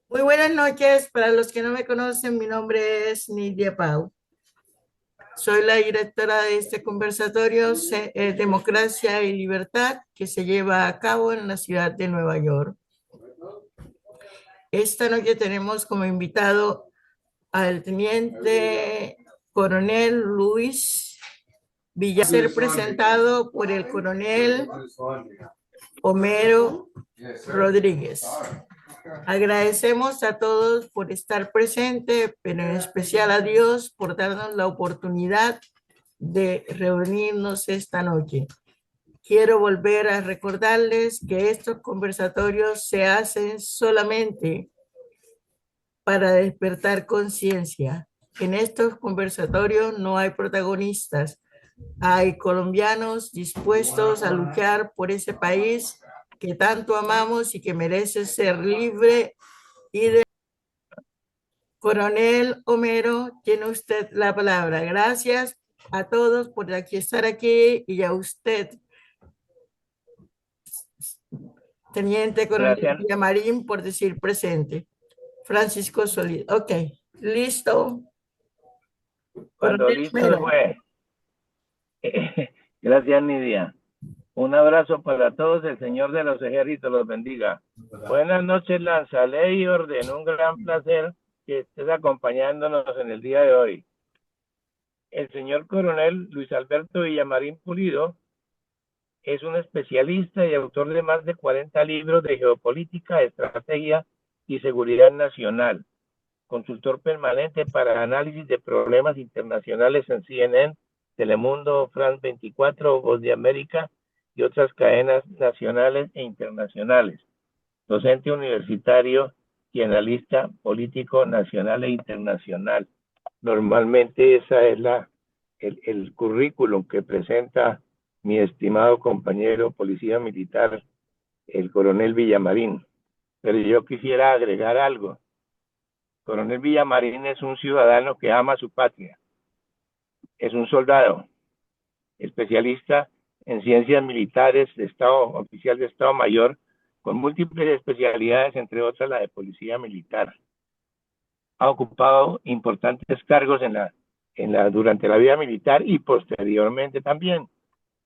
Muy buenas noches. Para los que no me conocen, mi nombre es Nidia Pau. Soy la directora de este conversatorio Democracia y Libertad que se lleva a cabo en la ciudad de Nueva York. Esta noche tenemos como invitado al teniente coronel Luis Villa, ser presentado por el coronel Homero Rodríguez. Agradecemos a todos por estar presentes, pero en especial a Dios por darnos la oportunidad de reunirnos esta noche. Quiero volver a recordarles que estos conversatorios se hacen solamente para despertar conciencia. En estos conversatorios no hay protagonistas, hay colombianos dispuestos a luchar por ese país que tanto amamos y que merece ser libre y de... Coronel Homero, tiene usted la palabra. Gracias a todos por estar aquí y a usted, Teniente Coronel Gracias. Villamarín, por decir presente. Francisco Solís. Ok, listo. Cuando Coronel listo Homero. fue. Gracias, Nidia. Un abrazo para todos. El Señor de los Ejércitos los bendiga. Buenas noches, Lanza Ley y Orden. Un gran placer que estés acompañándonos en el día de hoy. El señor coronel Luis Alberto Villamarín Pulido es un especialista y autor de más de 40 libros de geopolítica, estrategia y seguridad nacional. Consultor permanente para análisis de problemas internacionales en CNN, Telemundo, France 24, Voz de América y otras cadenas nacionales e internacionales. Docente universitario y analista político nacional e internacional. Normalmente esa es el currículum que presenta mi estimado compañero policía militar, el coronel Villamarín. Pero yo quisiera agregar algo. Coronel Villamarín es un ciudadano que ama su patria. Es un soldado, especialista en ciencias militares, de Estado, oficial de Estado Mayor, con múltiples especialidades, entre otras la de policía militar. Ha ocupado importantes cargos durante la vida militar y posteriormente también.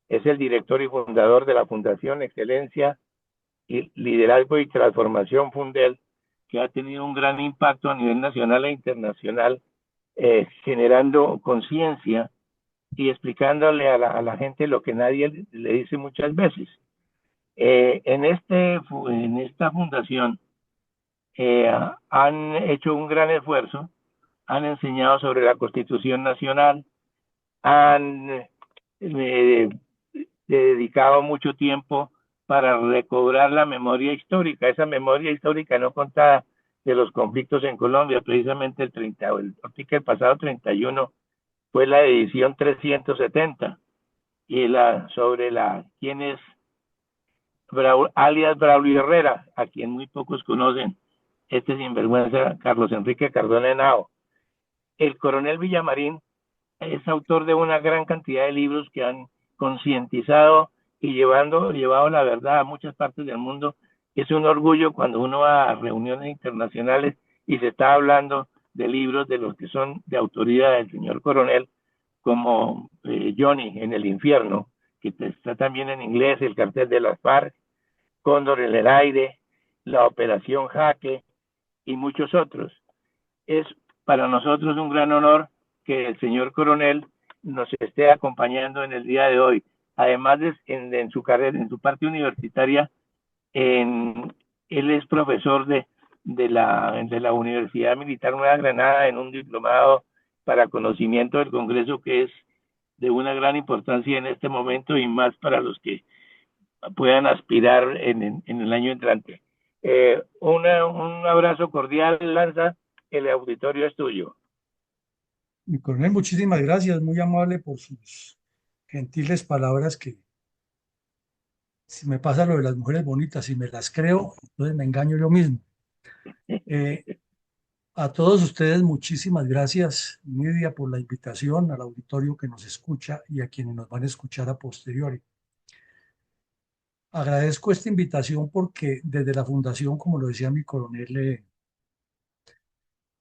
Es el director y fundador de la Fundación Excelencia y Liderazgo y Transformación Fundel, que ha tenido un gran impacto a nivel nacional e internacional, generando conciencia y explicándole a la gente lo que nadie le dice muchas veces. En esta fundación han hecho un gran esfuerzo, han enseñado sobre la Constitución Nacional, han dedicado mucho tiempo para recobrar la memoria histórica, esa memoria histórica no contada de los conflictos en Colombia. Precisamente el pasado 31 fue la edición 370 y quién es alias Braulio Herrera, a quien muy pocos conocen, este sinvergüenza Carlos Enrique Cardona Henao. El coronel Villamarín es autor de una gran cantidad de libros que han concientizado y llevado la verdad a muchas partes del mundo. Es un orgullo cuando uno va a reuniones internacionales y se está hablando de libros de los que son de autoría del señor coronel, como Johnny en el infierno, que está también en inglés, el cartel de las FARC, Cóndor en el aire, la Operación Jaque y muchos otros. Es para nosotros un gran honor que el señor coronel nos esté acompañando en el día de hoy. Además en su carrera, en su parte universitaria, él es profesor de la Universidad Militar Nueva Granada en un diplomado para conocimiento del Congreso, que es de una gran importancia en este momento y más para los que puedan aspirar en el año entrante. Un abrazo cordial, Lanza, el auditorio es tuyo. Mi coronel, muchísimas gracias, muy amable por sus gentiles palabras que si me pasa lo de las mujeres bonitas, si me las creo, entonces me engaño yo mismo. Eh, a todos ustedes, muchísimas gracias, Nidia, por la invitación, al auditorio que nos escucha y a quienes nos van a escuchar a posteriori. Agradezco esta invitación porque desde la fundación, como lo decía mi coronel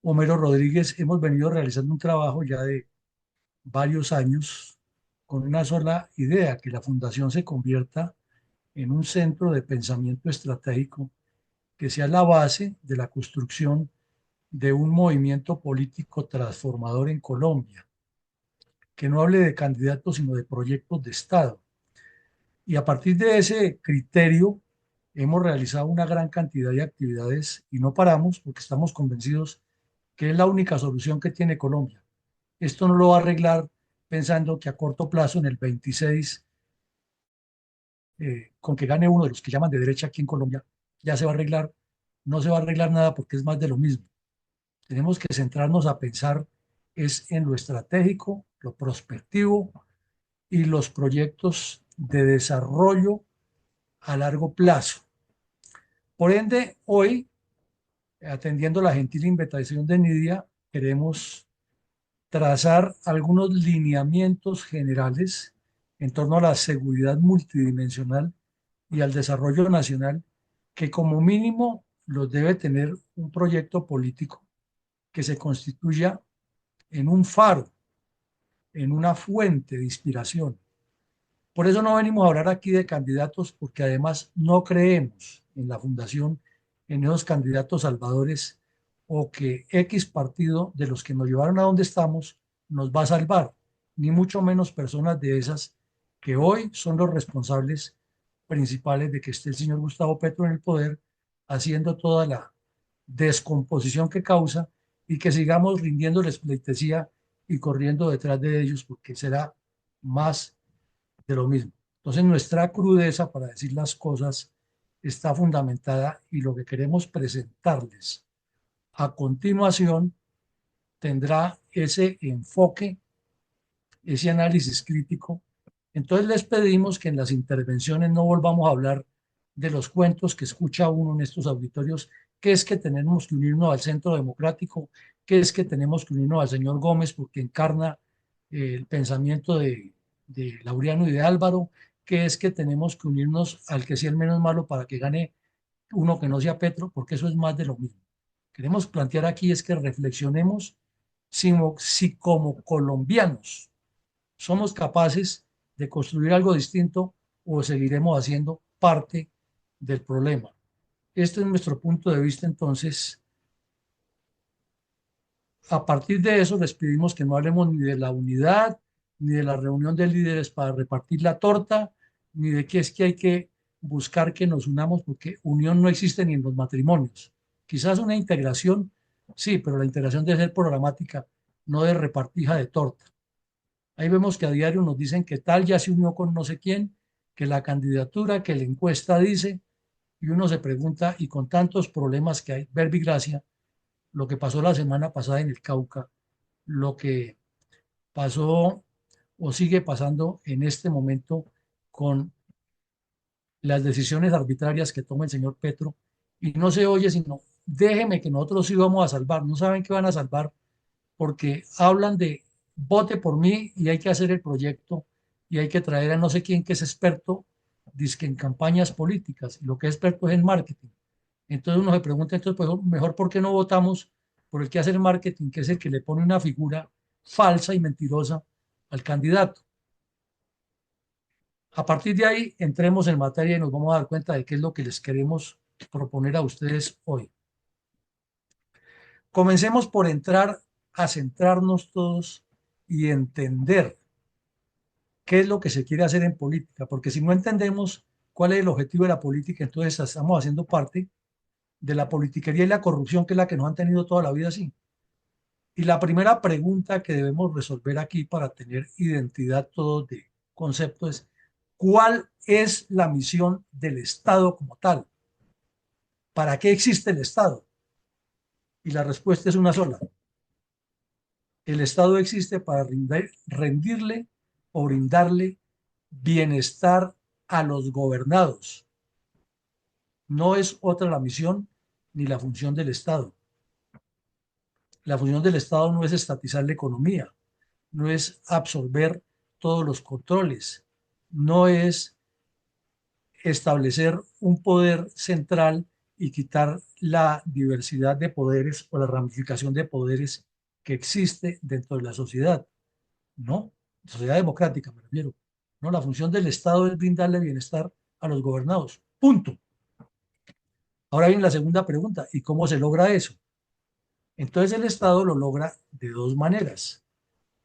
Homero Rodríguez, hemos venido realizando un trabajo ya de varios años con una sola idea, que la fundación se convierta en un centro de pensamiento estratégico que sea la base de la construcción de un movimiento político transformador en Colombia, que no hable de candidatos, sino de proyectos de Estado. Y a partir de ese criterio, hemos realizado una gran cantidad de actividades y no paramos porque estamos convencidos que es la única solución que tiene Colombia. Esto no lo va a arreglar pensando que a corto plazo, en el 26, con que gane uno de los que llaman de derecha aquí en Colombia, ya se va a arreglar. No se va a arreglar nada porque es más de lo mismo. Tenemos que centrarnos a pensar es en lo estratégico, lo prospectivo y los proyectos de desarrollo a largo plazo. Por ende, hoy, atendiendo la gentil invitación de Nidia, queremos trazar algunos lineamientos generales en torno a la seguridad multidimensional y al desarrollo nacional, que como mínimo los debe tener un proyecto político que se constituya en un faro, en una fuente de inspiración. Por eso no venimos a hablar aquí de candidatos, porque además no creemos en la fundación, en esos candidatos salvadores o que X partido de los que nos llevaron a donde estamos nos va a salvar, ni mucho menos personas de esas que hoy son los responsables principales de que esté el señor Gustavo Petro en el poder, haciendo toda la descomposición que causa y que sigamos rindiéndoles pleitesía y corriendo detrás de ellos porque será más de lo mismo. Entonces, nuestra crudeza para decir las cosas está fundamentada y lo que queremos presentarles a continuación tendrá ese enfoque, ese análisis crítico. Entonces, les pedimos que en las intervenciones no volvamos a hablar de los cuentos que escucha uno en estos auditorios, que es que tenemos que unirnos al Centro Democrático, que es que tenemos que unirnos al señor Gómez porque encarna el pensamiento de Laureano y de Álvaro, que es que tenemos que unirnos al que sea el menos malo para que gane uno que no sea Petro, porque eso es más de lo mismo. Queremos plantear aquí es que reflexionemos si como colombianos somos capaces de construir algo distinto o seguiremos haciendo parte del problema. Este es nuestro punto de vista. Entonces, a partir de eso, les pedimos que no hablemos ni de la unidad, ni de la reunión de líderes para repartir la torta, ni de qué es que hay que buscar que nos unamos, porque unión no existe ni en los matrimonios. Quizás una integración, sí, pero la integración debe ser programática, no de repartija de torta. Ahí vemos que a diario nos dicen que tal ya se unió con no sé quién, que la candidatura, que la encuesta dice, y uno se pregunta, y con tantos problemas que hay, verbigracia, lo que pasó la semana pasada en el Cauca, lo que pasó o sigue pasando en este momento con las decisiones arbitrarias que toma el señor Petro, y no se oye sino, déjeme que nosotros sí vamos a salvar, no saben qué van a salvar, porque hablan de vote por mí y hay que hacer el proyecto y hay que traer a no sé quién que es experto, dizque en campañas políticas, y lo que es experto es en marketing. Entonces uno se pregunta, entonces, pues, mejor, ¿por qué no votamos por el que hace el marketing, que es el que le pone una figura falsa y mentirosa al candidato? A partir de ahí, entremos en materia y nos vamos a dar cuenta de qué es lo que les queremos proponer a ustedes hoy. Comencemos por entrar a centrarnos todos y entender qué es lo que se quiere hacer en política, porque si no entendemos cuál es el objetivo de la política, entonces estamos haciendo parte de la politiquería y la corrupción, que es la que nos han tenido toda la vida así. Y la primera pregunta que debemos resolver aquí para tener identidad todos de concepto es, ¿cuál es la misión del Estado como tal? ¿Para qué existe el Estado? Y la respuesta es una sola. El Estado existe para rendirle o brindarle bienestar a los gobernados. No es otra la misión ni la función del Estado. La función del Estado no es estatizar la economía, no es absorber todos los controles, no es establecer un poder central y quitar la diversidad de poderes o la ramificación de poderes que existe dentro de la sociedad, ¿no? Sociedad democrática, me refiero. No, la función del Estado es brindarle bienestar a los gobernados. Punto. Ahora viene la segunda pregunta, ¿y cómo se logra eso? Entonces el Estado lo logra de dos maneras.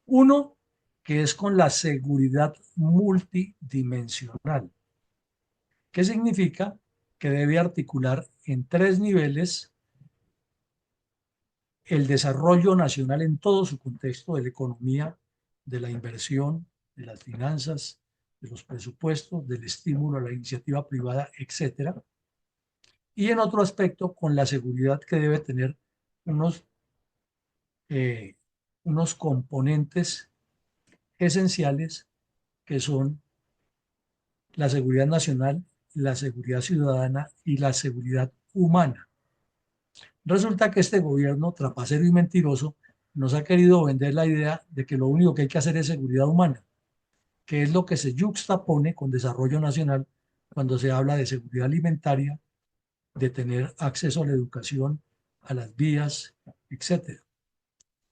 Uno, que es con la seguridad multidimensional. ¿Qué significa? Que debe articular en tres niveles el desarrollo nacional en todo su contexto de la economía, de la inversión, de las finanzas, de los presupuestos, del estímulo a la iniciativa privada, etcétera. Y en otro aspecto, con la seguridad que debe tener unos, eh, unos componentes esenciales que son la seguridad nacional, la seguridad ciudadana y la seguridad humana. Resulta que este gobierno, trapacero y mentiroso, nos ha querido vender la idea de que lo único que hay que hacer es seguridad humana, que es lo que se yuxtapone con desarrollo nacional cuando se habla de seguridad alimentaria, de tener acceso a la educación, a las vías, etcétera.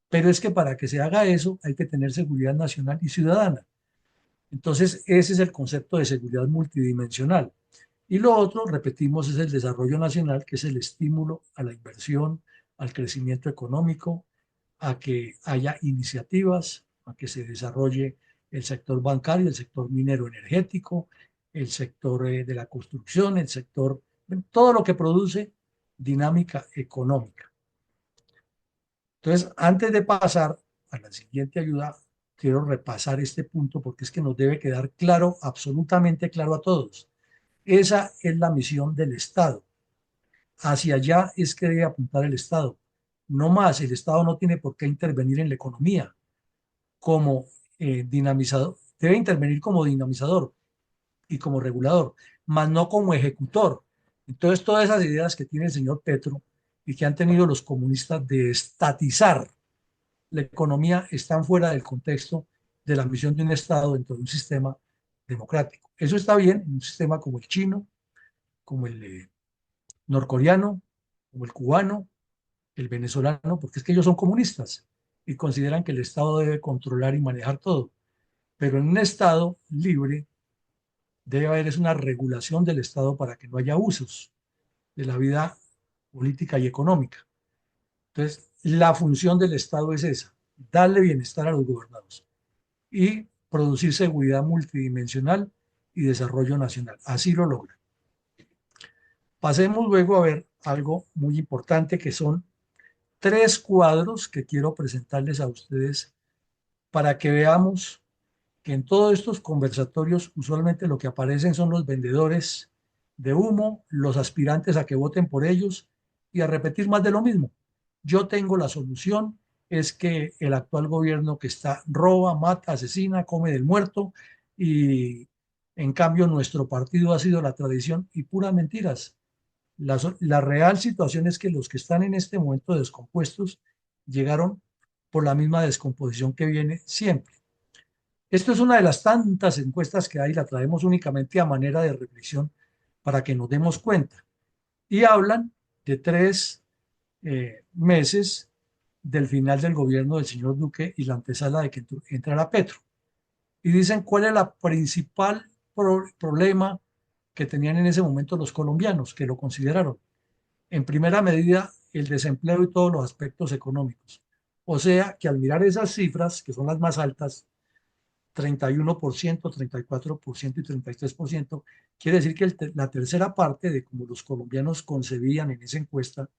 Pero es que para que se haga eso hay que tener seguridad nacional y ciudadana. Entonces, ese es el concepto de seguridad multidimensional. Y lo otro, repetimos, es el desarrollo nacional, que es el estímulo a la inversión, al crecimiento económico, a que haya iniciativas, a que se desarrolle el sector bancario, el sector minero energético, el sector de la construcción, el sector, todo lo que produce dinámica económica. Entonces, antes de pasar a la siguiente ayuda, quiero repasar este punto porque es que nos debe quedar claro, absolutamente claro a todos. Esa es la misión del Estado. Hacia allá es que debe apuntar el Estado. No más, el Estado no tiene por qué intervenir en la economía como dinamizador. Debe intervenir como dinamizador y como regulador, más no como ejecutor. Entonces, todas esas ideas que tiene el señor Petro y que han tenido los comunistas de estatizar la economía están fuera del contexto de la misión de un Estado dentro de un sistema democrático. Eso está bien en un sistema como el chino, como el norcoreano, como el cubano, el venezolano, porque es que ellos son comunistas y consideran que el Estado debe controlar y manejar todo. Pero en un Estado libre debe haber es una regulación del Estado para que no haya abusos de la vida política y económica. Entonces, la función del Estado es esa, darle bienestar a los gobernados y producir seguridad multidimensional y desarrollo nacional. Así lo logra. Pasemos luego a ver algo muy importante que son tres cuadros que quiero presentarles a ustedes para que veamos que en todos estos conversatorios usualmente lo que aparecen son los vendedores de humo, los aspirantes a que voten por ellos y a repetir más de lo mismo. Yo tengo la solución, es que el actual gobierno que está roba, mata, asesina, come del muerto y en cambio nuestro partido ha sido la tradición y puras mentiras. La real situación es que los que están en este momento descompuestos llegaron por la misma descomposición que viene siempre. Esto es una de las tantas encuestas que hay, la traemos únicamente a manera de reflexión para que nos demos cuenta. Y hablan de 3 meses del final del gobierno del señor Duque y la antesala de que entrara Petro. Y dicen cuál es la principal problema que tenían en ese momento los colombianos, que lo consideraron. En primera medida, el desempleo y todos los aspectos económicos. O sea que al mirar esas cifras, que son las más altas, 31%, 34% y 33%, quiere decir que la tercera parte de cómo los colombianos concebían en esa encuesta,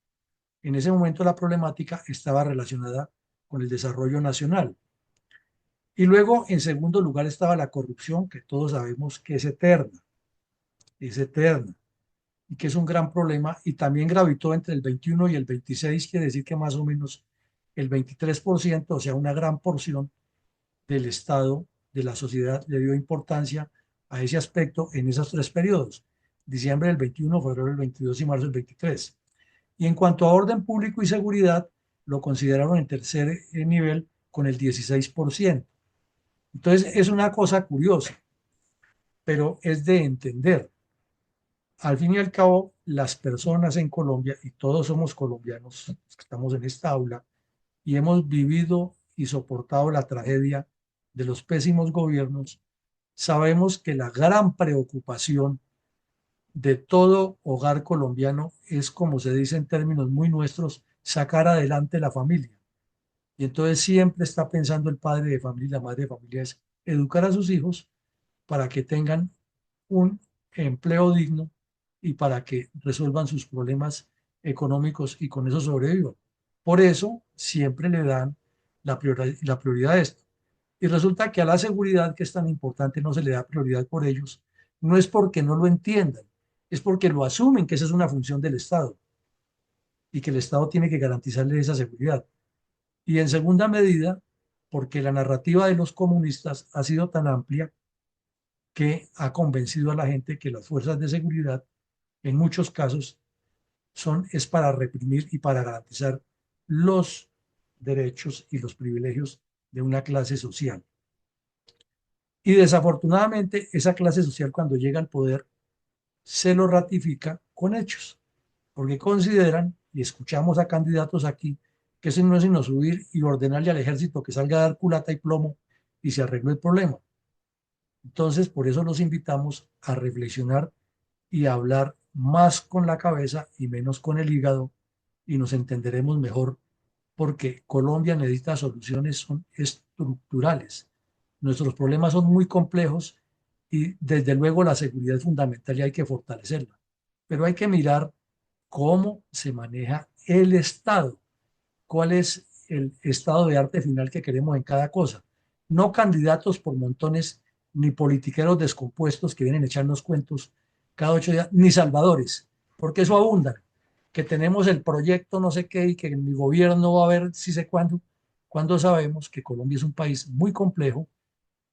en ese momento la problemática estaba relacionada con el desarrollo nacional. Y luego, en segundo lugar, estaba la corrupción, que todos sabemos que es eterna, y que es un gran problema, y también gravitó entre el 21 y el 26, quiere decir que más o menos el 23%, o sea, una gran porción del Estado, de la sociedad, le dio importancia a ese aspecto en esos 3 periodos, diciembre del 21, febrero del 22 y marzo del 23. Y en cuanto a orden público y seguridad, lo consideraron en tercer nivel con el 16%. Entonces, es una cosa curiosa, pero es de entender. al fin y al cabo, las personas en Colombia, y todos somos colombianos, los que estamos en esta aula, y hemos vivido y soportado la tragedia de los pésimos gobiernos, sabemos que la gran preocupación de todo hogar colombiano es, como se dice en términos muy nuestros, sacar adelante la familia. Y entonces siempre está pensando el padre de familia, la madre de familia, es educar a sus hijos para que tengan un empleo digno y para que resuelvan sus problemas económicos y con eso sobrevivan. Por eso siempre le dan la prioridad a esto. Y resulta que a la seguridad, que es tan importante, no se le da prioridad por ellos. No es porque no lo entiendan, es porque lo asumen que esa es una función del Estado y que el Estado tiene que garantizarle esa seguridad. Y en segunda medida, porque la narrativa de los comunistas ha sido tan amplia que ha convencido a la gente que las fuerzas de seguridad, en muchos casos, es para reprimir y para garantizar los derechos y los privilegios de una clase social. Y desafortunadamente, esa clase social, cuando llega al poder, se lo ratifica con hechos, porque consideran, y escuchamos a candidatos aquí, que eso no es sino subir y ordenarle al ejército que salga a dar culata y plomo y se arregló el problema. Entonces, por eso los invitamos a reflexionar y a hablar más con la cabeza y menos con el hígado, y nos entenderemos mejor, porque Colombia necesita soluciones son estructurales. Nuestros problemas son muy complejos y desde luego la seguridad es fundamental y hay que fortalecerla. Pero hay que mirar cómo se maneja el Estado, cuál es el estado de arte final que queremos en cada cosa. No candidatos por montones, ni politiqueros descompuestos que vienen a echarnos cuentos cada 8 días, ni salvadores, porque eso abundan. Que tenemos el proyecto no sé qué y que en mi gobierno va a haber si sé cuándo, cuando sabemos que Colombia es un país muy complejo,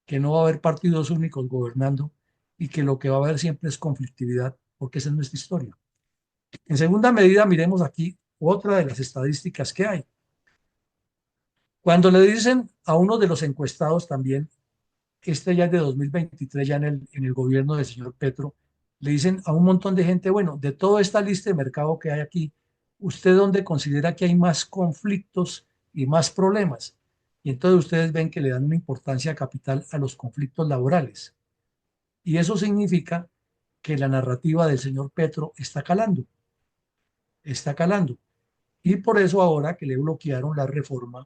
que no va a haber partidos únicos gobernando y que lo que va a haber siempre es conflictividad, porque esa es nuestra historia. En segunda medida, miremos aquí otra de las estadísticas que hay. Cuando le dicen a uno de los encuestados también, este ya es de 2023, ya en el gobierno del señor Petro, le dicen a un montón de gente, bueno, de toda esta lista de mercado que hay aquí, ¿usted dónde considera que hay más conflictos y más problemas? Y entonces ustedes ven que le dan una importancia capital a los conflictos laborales. Y eso significa que la narrativa del señor Petro está calando, está calando. Y por eso ahora que le bloquearon la reforma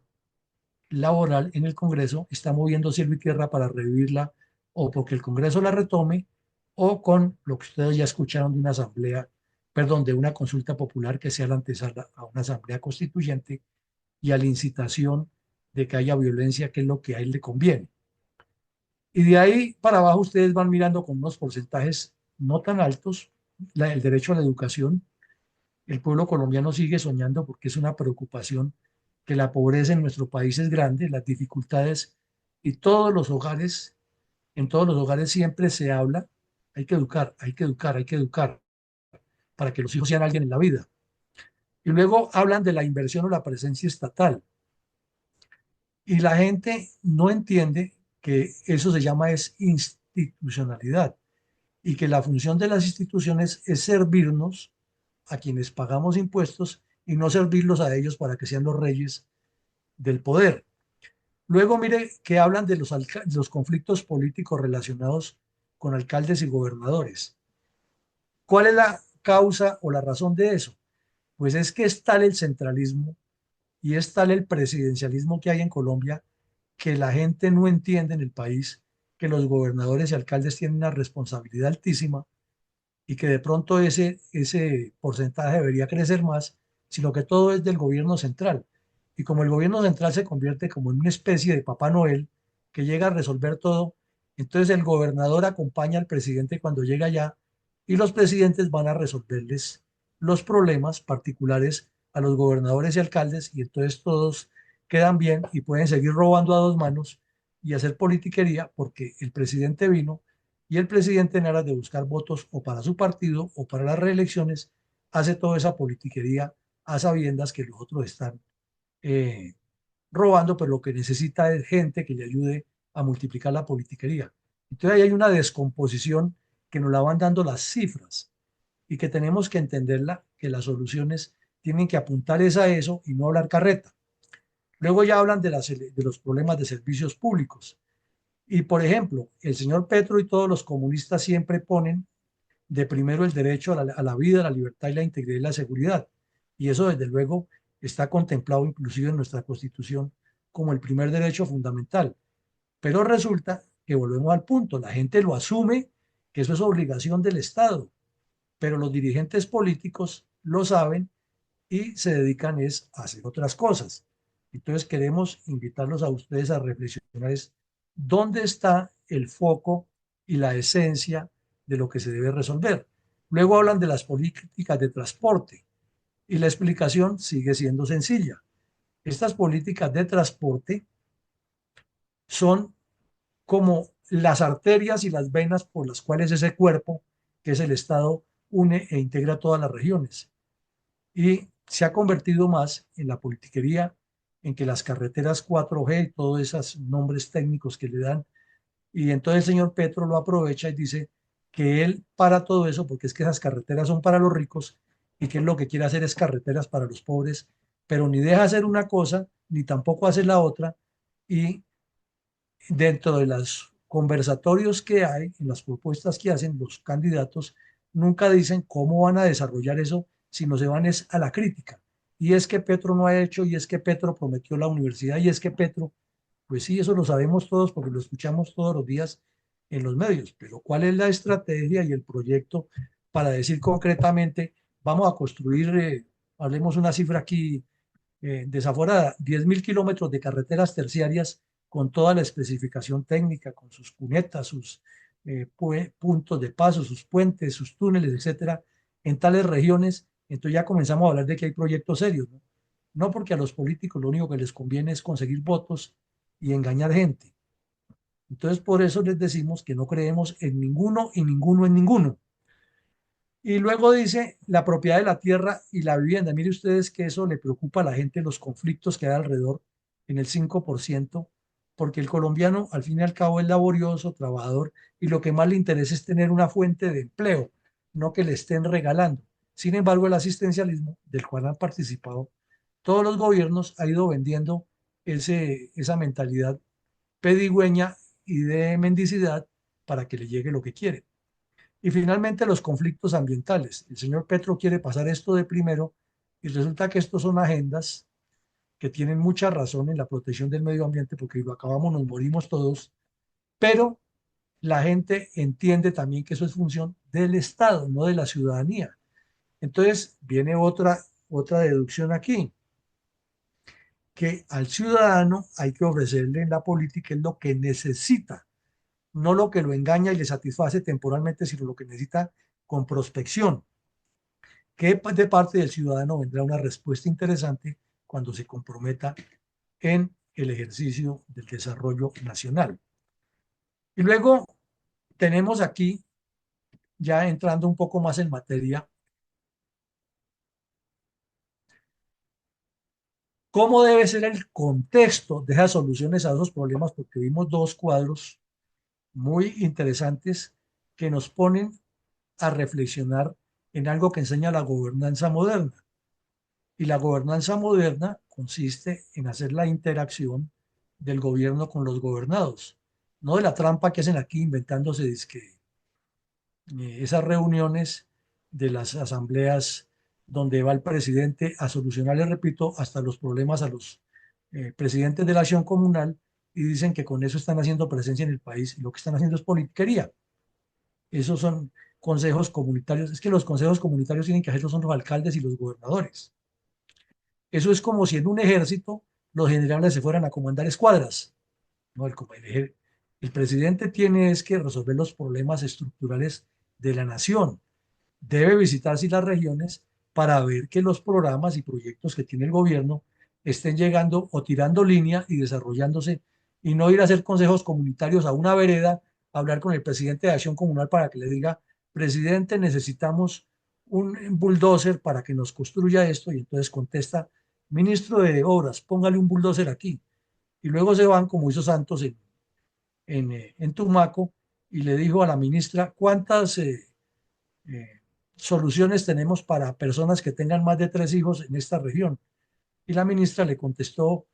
laboral en el Congreso, está moviendo cielo y tierra para revivirla, o porque el Congreso la retome, o con lo que ustedes ya escucharon de una asamblea, perdón, de una consulta popular que sea la antesala a una asamblea constituyente y a la incitación de que haya violencia, que es lo que a él le conviene. Y de ahí para abajo ustedes van mirando con unos porcentajes no tan altos el derecho a la educación. El pueblo colombiano sigue soñando porque es una preocupación que la pobreza en nuestro país es grande, las dificultades y en todos los hogares siempre se habla, hay que educar, hay que educar, hay que educar para que los hijos sean alguien en la vida. Y luego hablan de la inversión o la presencia estatal. Y la gente no entiende que eso se llama es institucionalidad y que la función de las instituciones es servirnos a quienes pagamos impuestos y no servirlos a ellos para que sean los reyes del poder. Luego mire que hablan de los conflictos políticos relacionados con alcaldes y gobernadores. ¿Cuál es la causa o la razón de eso? Pues es que es tal el centralismo y es tal el presidencialismo que hay en Colombia que la gente no entiende en el país que los gobernadores y alcaldes tienen una responsabilidad altísima y que de pronto ese porcentaje debería crecer más, sino que todo es del gobierno central. Y como el gobierno central se convierte como en una especie de Papá Noel que llega a resolver todo, entonces el gobernador acompaña al presidente cuando llega allá y los presidentes van a resolverles los problemas particulares a los gobernadores y alcaldes y entonces todos quedan bien y pueden seguir robando a dos manos y hacer politiquería porque el presidente vino y el presidente en aras de buscar votos o para su partido o para las reelecciones hace toda esa politiquería a sabiendas que los otros están eh, robando, pero lo que necesita es gente que le ayude a multiplicar la politiquería. Entonces ahí hay una descomposición que nos la van dando las cifras. y que tenemos que entenderla, que las soluciones tienen que apuntar es a eso y no hablar carreta. Luego ya hablan de los problemas de servicios públicos. Y por ejemplo, el señor Petro y todos los comunistas siempre ponen de primero el derecho a la vida, la libertad y la integridad y la seguridad. Y eso desde luego está contemplado inclusive en nuestra Constitución como el primer derecho fundamental. Pero resulta que volvemos al punto, la gente lo asume, que eso es obligación del Estado, pero los dirigentes políticos lo saben y se dedican es a hacer otras cosas. Entonces queremos invitarlos a ustedes a reflexionar es dónde está el foco y la esencia de lo que se debe resolver. Luego hablan de las políticas de transporte y la explicación sigue siendo sencilla. Estas políticas de transporte son como las arterias y las venas por las cuales ese cuerpo, que es el Estado, une e integra todas las regiones. Y se ha convertido más en la politiquería, en que las carreteras 4G y todos esos nombres técnicos que le dan. Y entonces el señor Petro lo aprovecha y dice que él para todo eso, porque es que esas carreteras son para los ricos y que él lo que quiere hacer es carreteras para los pobres, pero ni deja hacer una cosa, ni tampoco hace la otra. Y dentro de los conversatorios que hay, en las propuestas que hacen los candidatos, nunca dicen cómo van a desarrollar eso, sino se van es a la crítica. Y es que Petro no ha hecho, y es que Petro prometió la universidad, y es que Petro, pues sí, eso lo sabemos todos porque lo escuchamos todos los días en los medios, pero ¿cuál es la estrategia y el proyecto para decir concretamente, vamos a construir, hablemos una cifra aquí desaforada, 10.000 kilómetros de carreteras terciarias con toda la especificación técnica, con sus cunetas, sus puntos de paso, sus puentes, sus túneles, etcétera, en tales regiones? Entonces ya comenzamos a hablar de que hay proyectos serios, ¿no? No porque a los políticos lo único que les conviene es conseguir votos y engañar gente. Entonces por eso les decimos que no creemos en ninguno y ninguno en ninguno. Y luego dice la propiedad de la tierra y la vivienda. Mire ustedes que eso le preocupa a la gente, los conflictos que hay alrededor en el 5%, porque el colombiano al fin y al cabo es laborioso, trabajador, y lo que más le interesa es tener una fuente de empleo, no que le estén regalando. Sin embargo, el asistencialismo, del cual han participado todos los gobiernos, ha ido vendiendo esa mentalidad pedigüeña y de mendicidad para que le llegue lo que quiere. Y finalmente los conflictos ambientales. El señor Petro quiere pasar esto de primero y resulta que estos son agendas que tienen mucha razón en la protección del medio ambiente porque si lo acabamos nos morimos todos, pero la gente entiende también que eso es función del Estado, no de la ciudadanía. Entonces viene otra deducción aquí, que al ciudadano hay que ofrecerle en la política es lo que necesita, no lo que lo engaña y le satisface temporalmente, sino lo que necesita con prospección. Que de parte del ciudadano vendrá una respuesta interesante cuando se comprometa en el ejercicio del desarrollo nacional. Y luego tenemos aquí, ya entrando un poco más en materia, cómo debe ser el contexto de esas soluciones a esos problemas, porque vimos dos cuadros muy interesantes que nos ponen a reflexionar en algo que enseña la gobernanza moderna. Y la gobernanza moderna consiste en hacer la interacción del gobierno con los gobernados, no de la trampa que hacen aquí inventándose esas reuniones de las asambleas donde va el presidente a solucionar, les repito, hasta los problemas a los presidentes de la acción comunal y dicen que con eso están haciendo presencia en el país y lo que están haciendo es politiquería. Esos son consejos comunitarios. Es que los consejos comunitarios tienen que hacerlo son los alcaldes y los gobernadores. Eso es como si en un ejército los generales se fueran a comandar escuadras. No, el presidente tiene es que resolver los problemas estructurales de la nación. Debe visitar sí las regiones para ver que los programas y proyectos que tiene el gobierno estén llegando o tirando línea y desarrollándose y no ir a hacer consejos comunitarios a una vereda, a hablar con el presidente de Acción Comunal para que le diga, presidente, necesitamos un bulldozer para que nos construya esto y entonces contesta, ministro de Obras, póngale un bulldozer aquí. Y luego se van, como hizo Santos en Tumaco, y le dijo a la ministra cuántas soluciones tenemos para personas que tengan más de 3 hijos en esta región? Y la ministra le contestó,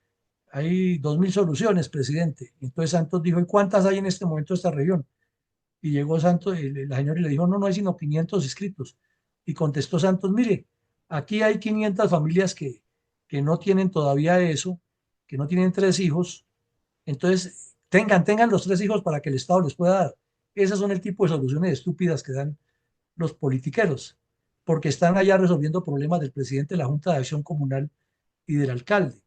hay 2.000 soluciones, presidente. Entonces Santos dijo, ¿y cuántas hay en este momento en esta región? Y llegó Santos, la señora y le dijo, no, no hay sino 500 inscritos. Y contestó Santos, mire, aquí hay 500 familias que no tienen todavía eso, que no tienen 3 hijos. Entonces, tengan los 3 hijos para que el Estado les pueda dar. Esas son el tipo de soluciones estúpidas que dan los politiqueros, porque están allá resolviendo problemas del presidente de la Junta de Acción Comunal y del alcalde.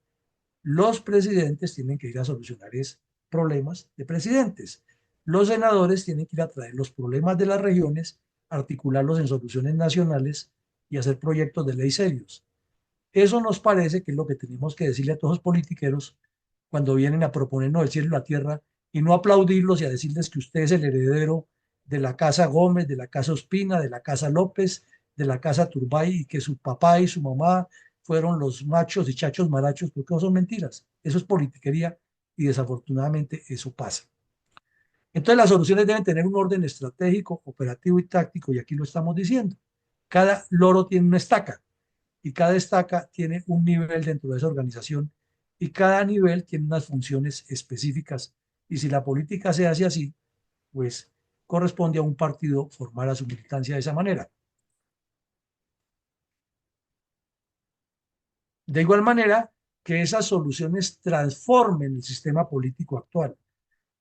Los presidentes tienen que ir a solucionar problemas de presidentes. Los senadores tienen que ir a traer los problemas de las regiones, articularlos en soluciones nacionales y hacer proyectos de ley serios. Eso nos parece que es lo que tenemos que decirle a todos los politiqueros cuando vienen a proponernos el cielo y la tierra y no aplaudirlos y a decirles que usted es el heredero de la casa Gómez, de la casa Ospina, de la casa López, de la casa Turbay y que su papá y su mamá fueron los machos y chachos marachos, porque no son mentiras. Eso es politiquería y desafortunadamente eso pasa. Entonces las soluciones deben tener un orden estratégico, operativo y táctico y aquí lo estamos diciendo. Cada loro tiene una estaca y cada estaca tiene un nivel dentro de esa organización y cada nivel tiene unas funciones específicas y si la política se hace así, pues corresponde a un partido formar a su militancia de esa manera. De igual manera que esas soluciones transformen el sistema político actual,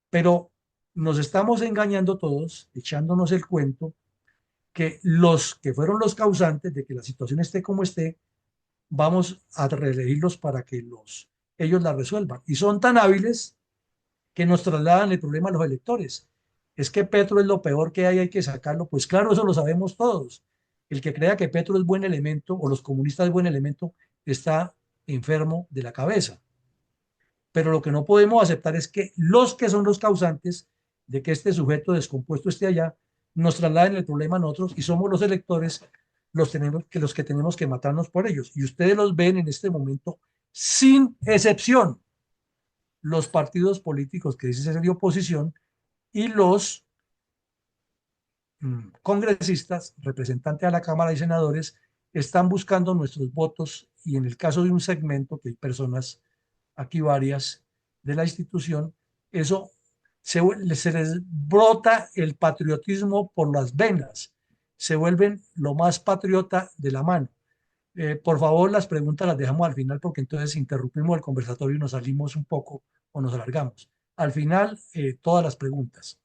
pero nos estamos engañando todos, echándonos el cuento que los que fueron los causantes de que la situación esté como esté, vamos a reelegirlos para que ellos la resuelvan. Y son tan hábiles que nos trasladan el problema a los electores. Es que Petro es lo peor que hay que sacarlo. Pues claro, eso lo sabemos todos. El que crea que Petro es buen elemento o los comunistas es buen elemento está enfermo de la cabeza. Pero lo que no podemos aceptar es que los que son los causantes de que este sujeto descompuesto esté allá nos trasladen el problema a nosotros y somos los electores los que tenemos que matarnos por ellos. Y ustedes los ven en este momento sin excepción los partidos políticos que dicen ser de oposición y los congresistas, representantes a la Cámara y senadores, están buscando nuestros votos y en el caso de un segmento, que hay personas, aquí varias, de la institución, eso se les brota el patriotismo por las venas, se vuelven lo más patriota de la mano. Por favor, las preguntas las dejamos al final porque entonces interrumpimos el conversatorio y nos salimos un poco o nos alargamos. Al final, todas las preguntas.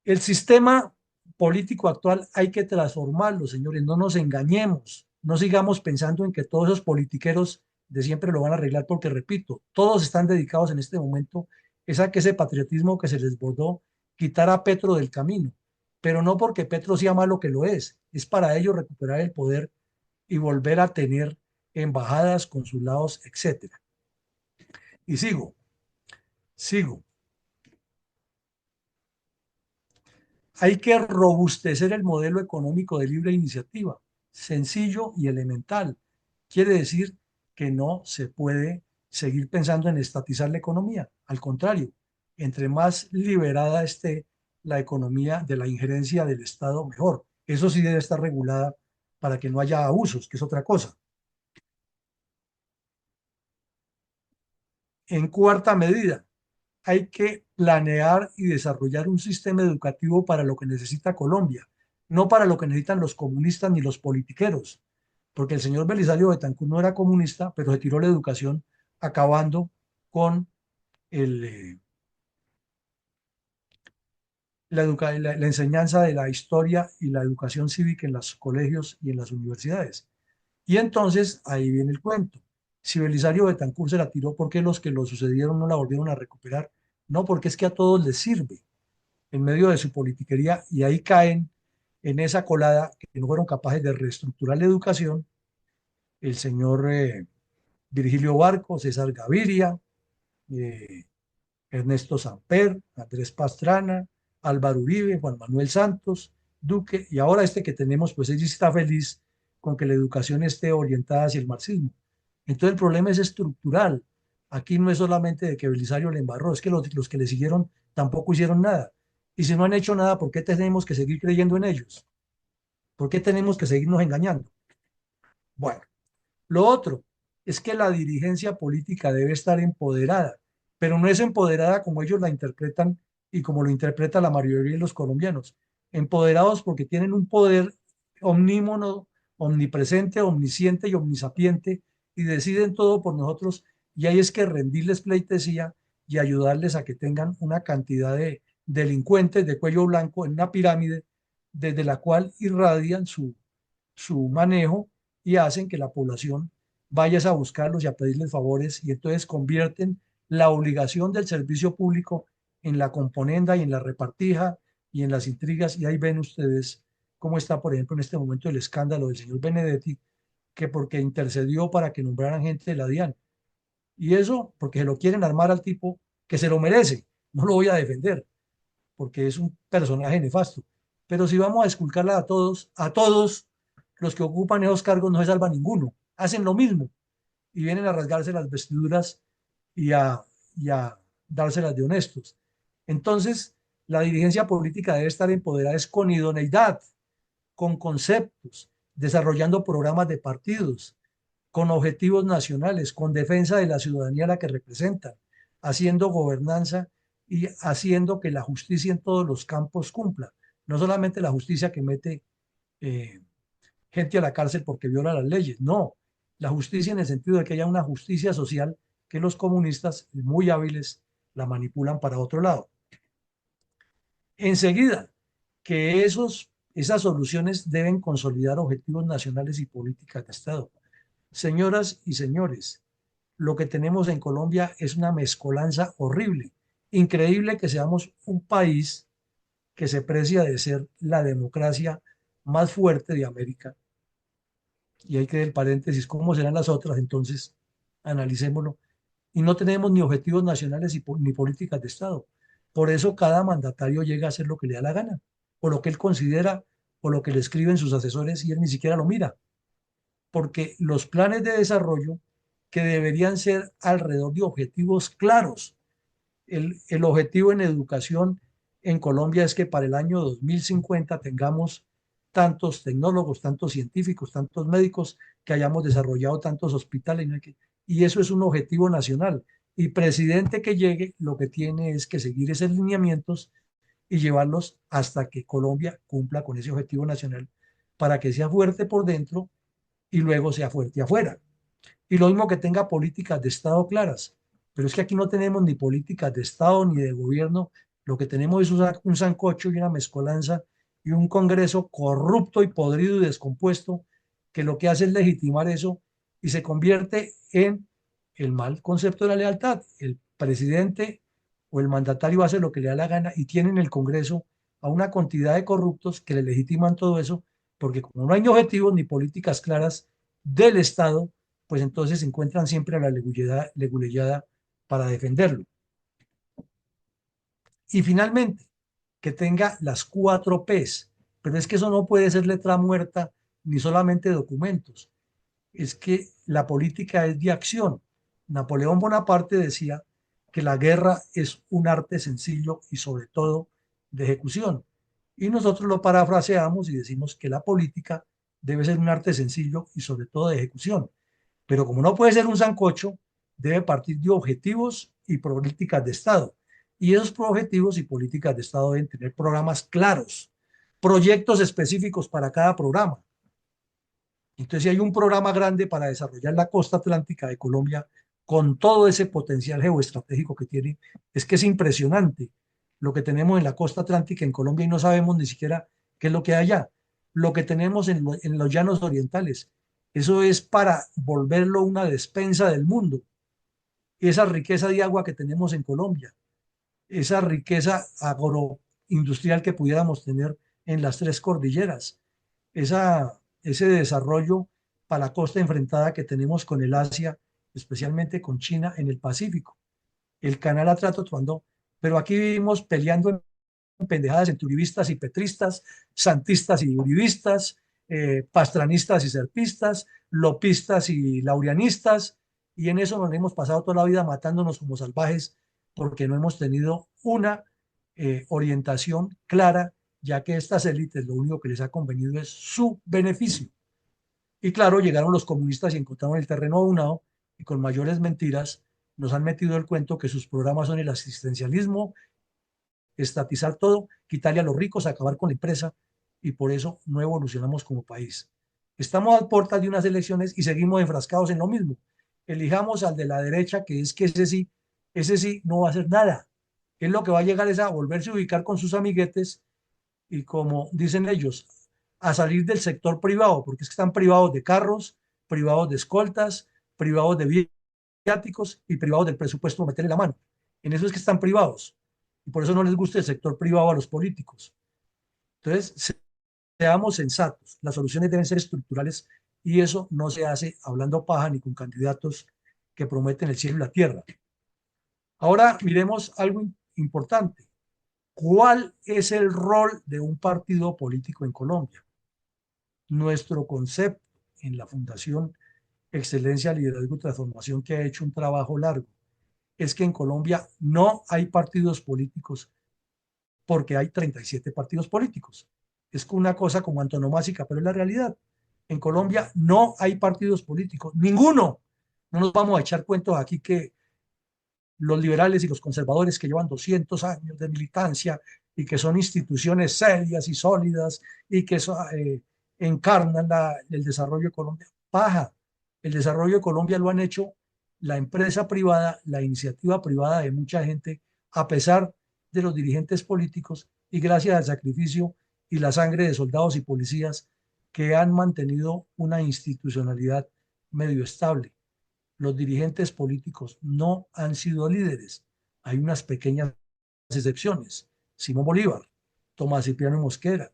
El sistema político actual hay que transformarlo, señores, no nos engañemos, no sigamos pensando en que todos esos politiqueros de siempre lo van a arreglar porque, repito, todos están dedicados en este momento es a que ese patriotismo que se les bordó quitar a Petro del camino, pero no porque Petro sea malo que lo es para ellos recuperar el poder y volver a tener embajadas, consulados, etcétera. Y sigo. Hay que robustecer el modelo económico de libre iniciativa, sencillo y elemental. Quiere decir que no se puede seguir pensando en estatizar la economía. Al contrario, entre más liberada esté la economía de la injerencia del Estado, mejor. Eso sí debe estar regulada para que no haya abusos, que es otra cosa. En cuarta medida, hay que planear y desarrollar un sistema educativo para lo que necesita Colombia, no para lo que necesitan los comunistas ni los politiqueros, porque el señor Belisario Betancur no era comunista, pero se tiró la educación acabando con el, la enseñanza de la historia y la educación cívica en los colegios y en las universidades. Y entonces ahí viene el cuento. Si Belisario Betancur se la tiró, ¿por qué los que lo sucedieron no la volvieron a recuperar? No, porque es que a todos les sirve en medio de su politiquería y ahí caen en esa colada que no fueron capaces de reestructurar la educación el señor Virgilio Barco, César Gaviria, eh, Ernesto Samper, Andrés Pastrana, Álvaro Uribe, Juan Manuel Santos, Duque, y ahora este que tenemos, pues ella está feliz con que la educación esté orientada hacia el marxismo. Entonces el problema es estructural. Aquí no es solamente de que Belisario le embarró, es que los que le siguieron tampoco hicieron nada. Y si no han hecho nada, ¿por qué tenemos que seguir creyendo en ellos? ¿Por qué tenemos que seguirnos engañando? Bueno, lo otro es que la dirigencia política debe estar empoderada, pero no es empoderada como ellos la interpretan y como lo interpreta la mayoría de los colombianos. Empoderados porque tienen un poder omnímono, omnipresente, omnisciente y omnisapiente y deciden todo por nosotros, y ahí es que rendirles pleitesía y ayudarles a que tengan una cantidad de delincuentes de cuello blanco en una pirámide desde la cual irradian su manejo y hacen que la población vaya a buscarlos y a pedirles favores, y entonces convierten la obligación del servicio público en la componenda y en la repartija y en las intrigas. Y ahí ven ustedes cómo está, por ejemplo, en este momento el escándalo del señor Benedetti, que porque intercedió para que nombraran gente de la DIAN. Y eso porque se lo quieren armar al tipo que se lo merece. No lo voy a defender, porque es un personaje nefasto. Pero si vamos a esculcarla a todos los que ocupan esos cargos no se salva ninguno. Hacen lo mismo y vienen a rasgarse las vestiduras y a dárselas de honestos. Entonces, la dirigencia política debe estar empoderada es con idoneidad, con conceptos, desarrollando programas de partidos, con objetivos nacionales, con defensa de la ciudadanía a la que representan, haciendo gobernanza y haciendo que la justicia en todos los campos cumpla. No solamente la justicia que mete eh, gente a la cárcel porque viola las leyes, no. La justicia en el sentido de que haya una justicia social que los comunistas muy hábiles la manipulan para otro lado. Enseguida, que esas soluciones deben consolidar objetivos nacionales y políticas de Estado. Señoras y señores, lo que tenemos en Colombia es una mezcolanza horrible. Increíble que seamos un país que se precia de ser la democracia más fuerte de América. Y hay que ver el paréntesis, ¿cómo serán las otras? Entonces, analicémoslo. Y no tenemos ni objetivos nacionales ni políticas de Estado. Por eso cada mandatario llega a hacer lo que le da la gana, o lo que él considera, o lo que le escriben sus asesores y él ni siquiera lo mira. Porque los planes de desarrollo que deberían ser alrededor de objetivos claros. El objetivo en educación en Colombia es que para el año 2050 tengamos tantos tecnólogos, tantos científicos, tantos médicos, que hayamos desarrollado tantos hospitales. Y eso es un objetivo nacional. Y presidente que llegue, lo que tiene es que seguir esos lineamientos y llevarlos hasta que Colombia cumpla con ese objetivo nacional para que sea fuerte por dentro y luego sea fuerte afuera. Y lo mismo que tenga políticas de Estado claras. Pero es que aquí no tenemos ni políticas de Estado ni de gobierno. Lo que tenemos es un sancocho y una mezcolanza y un Congreso corrupto y podrido y descompuesto que lo que hace es legitimar eso y se convierte en el mal concepto de la lealtad. El presidente o el mandatario hace lo que le da la gana y tiene en el Congreso a una cantidad de corruptos que le legitiman todo eso, porque como no hay ni objetivos ni políticas claras del Estado, pues entonces se encuentran siempre a la leguleyada para defenderlo. Y finalmente, que tenga las 4 Ps, pero es que eso no puede ser letra muerta ni solamente documentos, es que la política es de acción. Napoleón Bonaparte decía que la guerra es un arte sencillo y sobre todo de ejecución. Y nosotros lo parafraseamos y decimos que la política debe ser un arte sencillo y sobre todo de ejecución. Pero como no puede ser un sancocho, debe partir de objetivos y políticas de Estado. Y esos objetivos y políticas de Estado deben tener programas claros, proyectos específicos para cada programa. Entonces, si hay un programa grande para desarrollar la costa atlántica de Colombia con todo ese potencial geoestratégico que tiene, es que es impresionante lo que tenemos en la costa atlántica en Colombia y no sabemos ni siquiera qué es lo que hay allá. Lo que tenemos en los llanos orientales, eso es para volverlo una despensa del mundo. Esa riqueza de agua que tenemos en Colombia, esa riqueza agroindustrial que pudiéramos tener en las 3 cordilleras, ese desarrollo para la costa enfrentada que tenemos con el Asia, especialmente con China en el Pacífico. El canal Atrato-Tuandó, pero aquí vivimos peleando en pendejadas entre uribistas y petristas, santistas y uribistas, pastranistas y serpistas, lopistas y laurianistas, y en eso nos hemos pasado toda la vida matándonos como salvajes porque no hemos tenido una orientación clara ya que estas élites lo único que les ha convenido es su beneficio. Y claro, llegaron los comunistas y encontraron el terreno aunado y con mayores mentiras nos han metido el cuento que sus programas son el asistencialismo, estatizar todo, quitarle a los ricos, acabar con la empresa y por eso no evolucionamos como país. Estamos a puertas de unas elecciones y seguimos enfrascados en lo mismo. Elijamos al de la derecha, que es que ese sí no va a hacer nada. Él lo que va a llegar es a volverse a ubicar con sus amiguetes y como dicen ellos, a salir del sector privado, porque es que están privados de carros, privados de escoltas, privados de viáticos y privados del presupuesto para meterle la mano. En eso es que están privados. Y por eso no les gusta el sector privado a los políticos. Entonces, seamos sensatos. Las soluciones deben ser estructurales y eso no se hace hablando paja ni con candidatos que prometen el cielo y la tierra. Ahora miremos algo importante. ¿Cuál es el rol de un partido político en Colombia? Nuestro concepto en la Fundación Excelencia, Liderazgo y Transformación, que ha hecho un trabajo largo, es que en Colombia no hay partidos políticos porque hay 37 partidos políticos. Es una cosa como antonomásica, pero es la realidad. En Colombia no hay partidos políticos, ninguno. No nos vamos a echar cuentos aquí que los liberales y los conservadores que llevan 200 años de militancia y que son instituciones serias y sólidas y que encarnan el desarrollo de Colombia. Paja. El desarrollo de Colombia lo han hecho la empresa privada, la iniciativa privada de mucha gente, a pesar de los dirigentes políticos y gracias al sacrificio y la sangre de soldados y policías que han mantenido una institucionalidad medio estable. Los dirigentes políticos no han sido líderes. Hay unas pequeñas excepciones. Simón Bolívar, Tomás Cipriano Mosquera,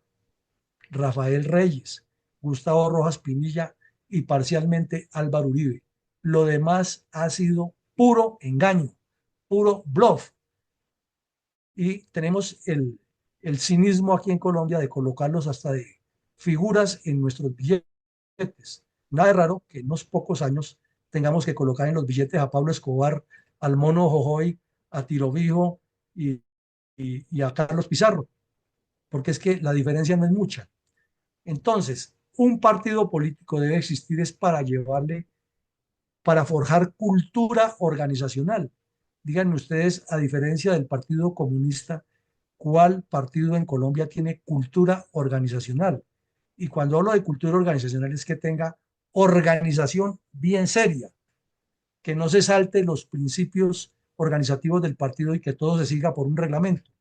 Rafael Reyes, Gustavo Rojas Pinilla y parcialmente Álvaro Uribe. Lo demás ha sido puro engaño, puro bluff. Y tenemos el cinismo aquí en Colombia de colocarlos hasta de figuras en nuestros billetes. Nada de raro que en unos pocos años tengamos que colocar en los billetes a Pablo Escobar, al Mono Jojoy, a Tirovijo y a Carlos Pizarro, porque es que la diferencia no es mucha. Entonces, un partido político debe existir es para forjar cultura organizacional. Díganme ustedes, a diferencia del Partido Comunista, ¿cuál partido en Colombia tiene cultura organizacional? Y cuando hablo de cultura organizacional es que tenga organización bien seria, que no se salte los principios organizativos del partido y que todo se siga por un reglamento.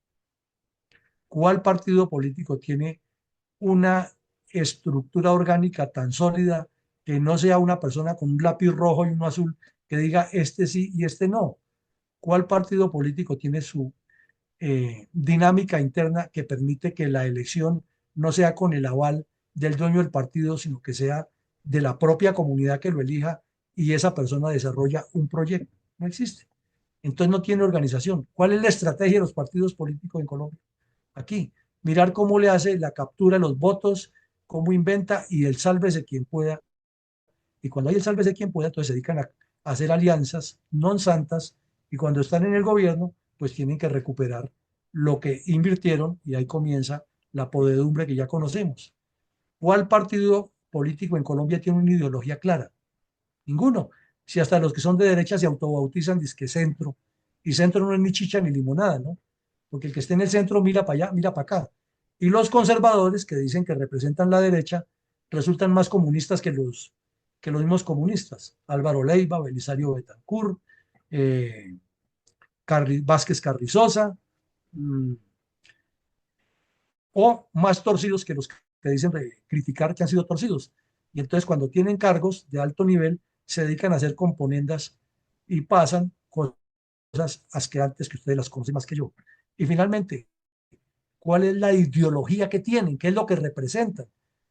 ¿Cuál partido político tiene una estructura orgánica tan sólida que no sea una persona con un lápiz rojo y uno azul que diga este sí y este no? ¿Cuál partido político tiene su dinámica interna que permite que la elección no sea con el aval del dueño del partido, sino que sea de la propia comunidad que lo elija y esa persona desarrolla un proyecto? No existe. Entonces no tiene organización. ¿Cuál es la estrategia de los partidos políticos en Colombia? Aquí, mirar cómo le hace la captura de los votos, cómo inventa y el sálvese quien pueda. Y cuando hay el sálvese quien pueda, entonces se dedican a hacer alianzas non santas y cuando están en el gobierno, pues tienen que recuperar lo que invirtieron y ahí comienza la podredumbre que ya conocemos. ¿Cuál partido político en Colombia tiene una ideología clara? Ninguno. Si hasta los que son de derecha se autobautizan disque centro, y centro no es ni chicha ni limonada, ¿no? Porque el que esté en el centro mira para allá, mira para acá. Y los conservadores que dicen que representan la derecha resultan más comunistas que los mismos comunistas. Álvaro Leiva, Belisario Betancur, Vázquez Carrizosa, o más torcidos que los que dicen criticar que han sido torcidos. Y entonces cuando tienen cargos de alto nivel, se dedican a hacer componendas y pasan cosas asquerantes que ustedes las conocen más que yo. Y finalmente, ¿cuál es la ideología que tienen? ¿Qué es lo que representan?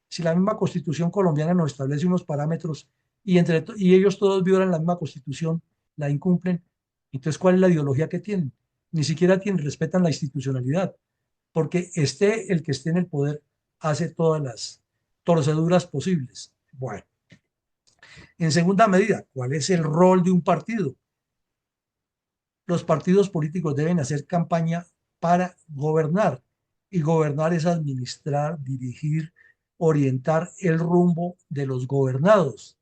Si la misma Constitución colombiana nos establece unos parámetros y ellos todos violan la misma Constitución, la incumplen, entonces ¿cuál es la ideología que tienen? Ni siquiera respetan la institucionalidad, porque esté el que esté en el poder, hace todas las torceduras posibles. Bueno, en segunda medida, ¿cuál es el rol de un partido? Los partidos políticos deben hacer campaña para gobernar Y gobernar es administrar, dirigir, orientar el rumbo de los gobernados.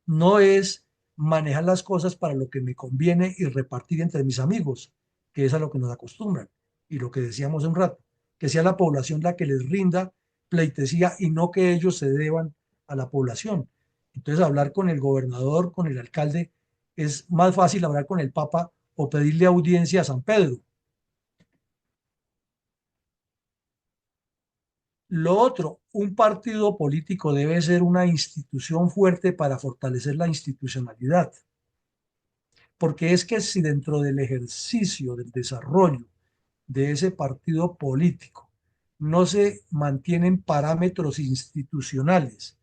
No es manejar las cosas para lo que me conviene y repartir entre mis amigos, que es a lo que nos acostumbran. Y lo que decíamos hace un rato, que sea la población la que les rinda pleitesía y no que ellos se deban a la población. Entonces, hablar con el gobernador, con el alcalde, es más fácil hablar con el Papa o pedirle audiencia a San Pedro. Lo otro, un partido político debe ser una institución fuerte para fortalecer la institucionalidad, porque es que si dentro del ejercicio del desarrollo de ese partido político no se mantienen parámetros institucionales,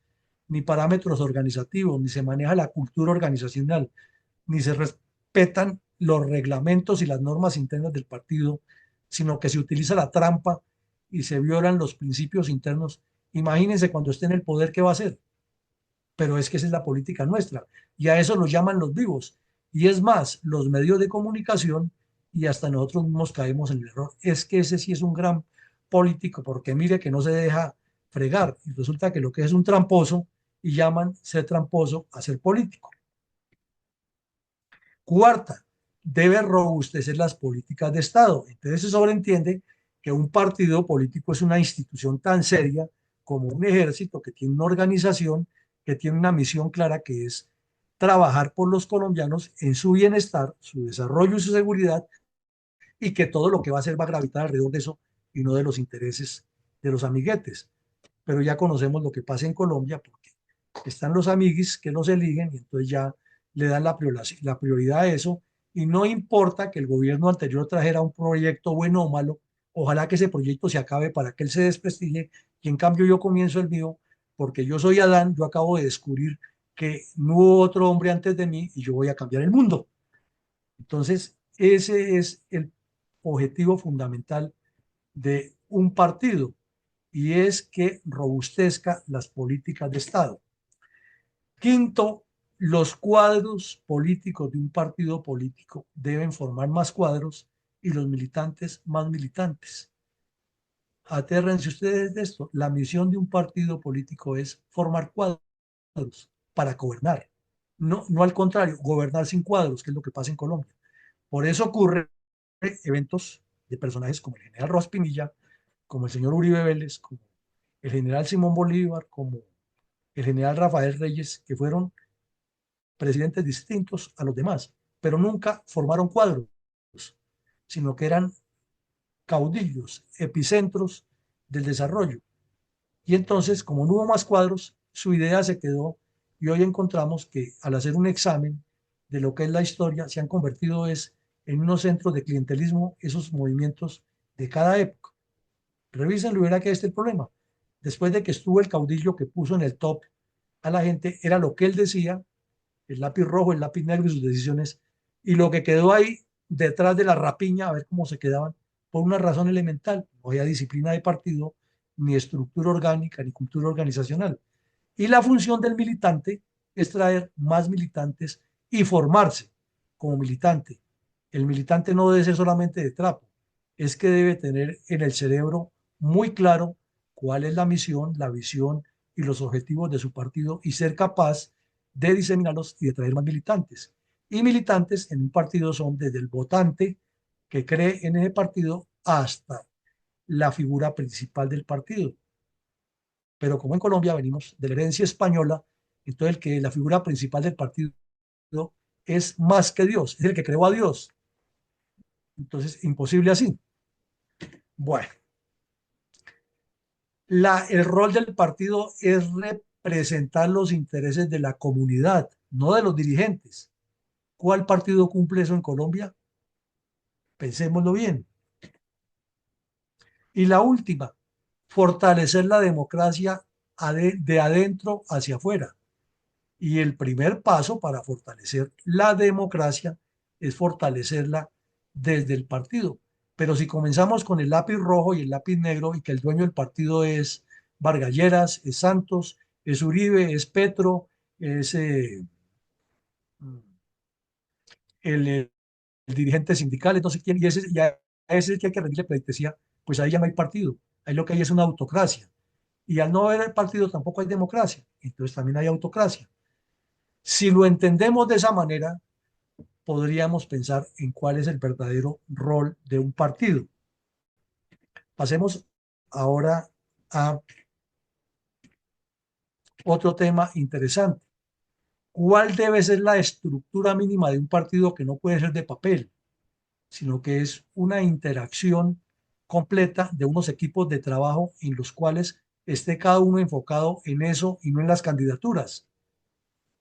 ni parámetros organizativos, ni se maneja la cultura organizacional, ni se respetan los reglamentos y las normas internas del partido, sino que se utiliza la trampa y se violan los principios internos. Imagínense cuando esté en el poder, ¿qué va a hacer? Pero es que esa es la política nuestra y a eso lo llaman los vivos. Y es más, los medios de comunicación y hasta nosotros mismos caemos en el error. Es que ese sí es un gran político porque mire que no se deja fregar y resulta que lo que es un tramposo y llaman ser tramposo a ser político. Cuarta, debe robustecer las políticas de Estado. Entonces se sobreentiende que un partido político es una institución tan seria como un ejército que tiene una organización, que tiene una misión clara que es trabajar por los colombianos en su bienestar, su desarrollo y su seguridad, y que todo lo que va a hacer va a gravitar alrededor de eso y no de los intereses de los amiguetes. Pero ya conocemos lo que pasa en Colombia porque están los amiguis que los eligen y entonces ya le dan la prioridad a eso y no importa que el gobierno anterior trajera un proyecto bueno o malo, ojalá que ese proyecto se acabe para que él se desprestigie y en cambio yo comienzo el mío porque yo soy Adán, yo acabo de descubrir que no hubo otro hombre antes de mí y yo voy a cambiar el mundo. Entonces, ese es el objetivo fundamental de un partido y es que robustezca las políticas de Estado. Quinto, los cuadros políticos de un partido político deben formar más cuadros y los militantes más militantes. Atérrense ustedes de esto. La misión de un partido político es formar cuadros para gobernar. No, no al contrario, gobernar sin cuadros, que es lo que pasa en Colombia. Por eso ocurre eventos de personajes como el general Ross Pinilla, como el señor Uribe Vélez, como el general Simón Bolívar, como el general Rafael Reyes, que fueron presidentes distintos a los demás, pero nunca formaron cuadros, sino que eran caudillos, epicentros del desarrollo. Y entonces, como no hubo más cuadros, su idea se quedó y hoy encontramos que al hacer un examen de lo que es la historia, se han convertido en unos centros de clientelismo esos movimientos de cada época. Revísenlo y verá que este es el problema. Después de que estuvo el caudillo que puso en el top a la gente, era lo que él decía, el lápiz rojo, el lápiz negro y sus decisiones, y lo que quedó ahí detrás de la rapiña, a ver cómo se quedaban, por una razón elemental, no había disciplina de partido, ni estructura orgánica, ni cultura organizacional. Y la función del militante es traer más militantes y formarse como militante. El militante no debe ser solamente de trapo, es que debe tener en el cerebro muy claro cuál es la misión, la visión y los objetivos de su partido y ser capaz de diseminarlos y de traer más militantes. Y militantes en un partido son desde el votante que cree en ese partido hasta la figura principal del partido. Pero como en Colombia venimos de la herencia española, entonces el que la figura principal del partido es más que Dios, es el que creó a Dios. Entonces, imposible así. Bueno, el rol del partido es representar los intereses de la comunidad, no de los dirigentes. ¿Cuál partido cumple eso en Colombia? Pensémoslo bien. Y la última, fortalecer la democracia de adentro hacia afuera. Y el primer paso para fortalecer la democracia es fortalecerla desde el partido. Pero si comenzamos con el lápiz rojo y el lápiz negro y que el dueño del partido es Vargas Lleras, es Santos, es Uribe, es Petro, es el dirigente sindical, no sé quién, y ese, ya, ese es el que hay que rendirle pleitesía, pues ahí ya no hay partido. Ahí lo que hay es una autocracia. Y al no haber partido tampoco hay democracia. Entonces también hay autocracia. Si lo entendemos de esa manera, podríamos pensar en cuál es el verdadero rol de un partido. Pasemos ahora a otro tema interesante. ¿Cuál debe ser la estructura mínima de un partido que no puede ser de papel, sino que es una interacción completa de unos equipos de trabajo en los cuales esté cada uno enfocado en eso y no en las candidaturas?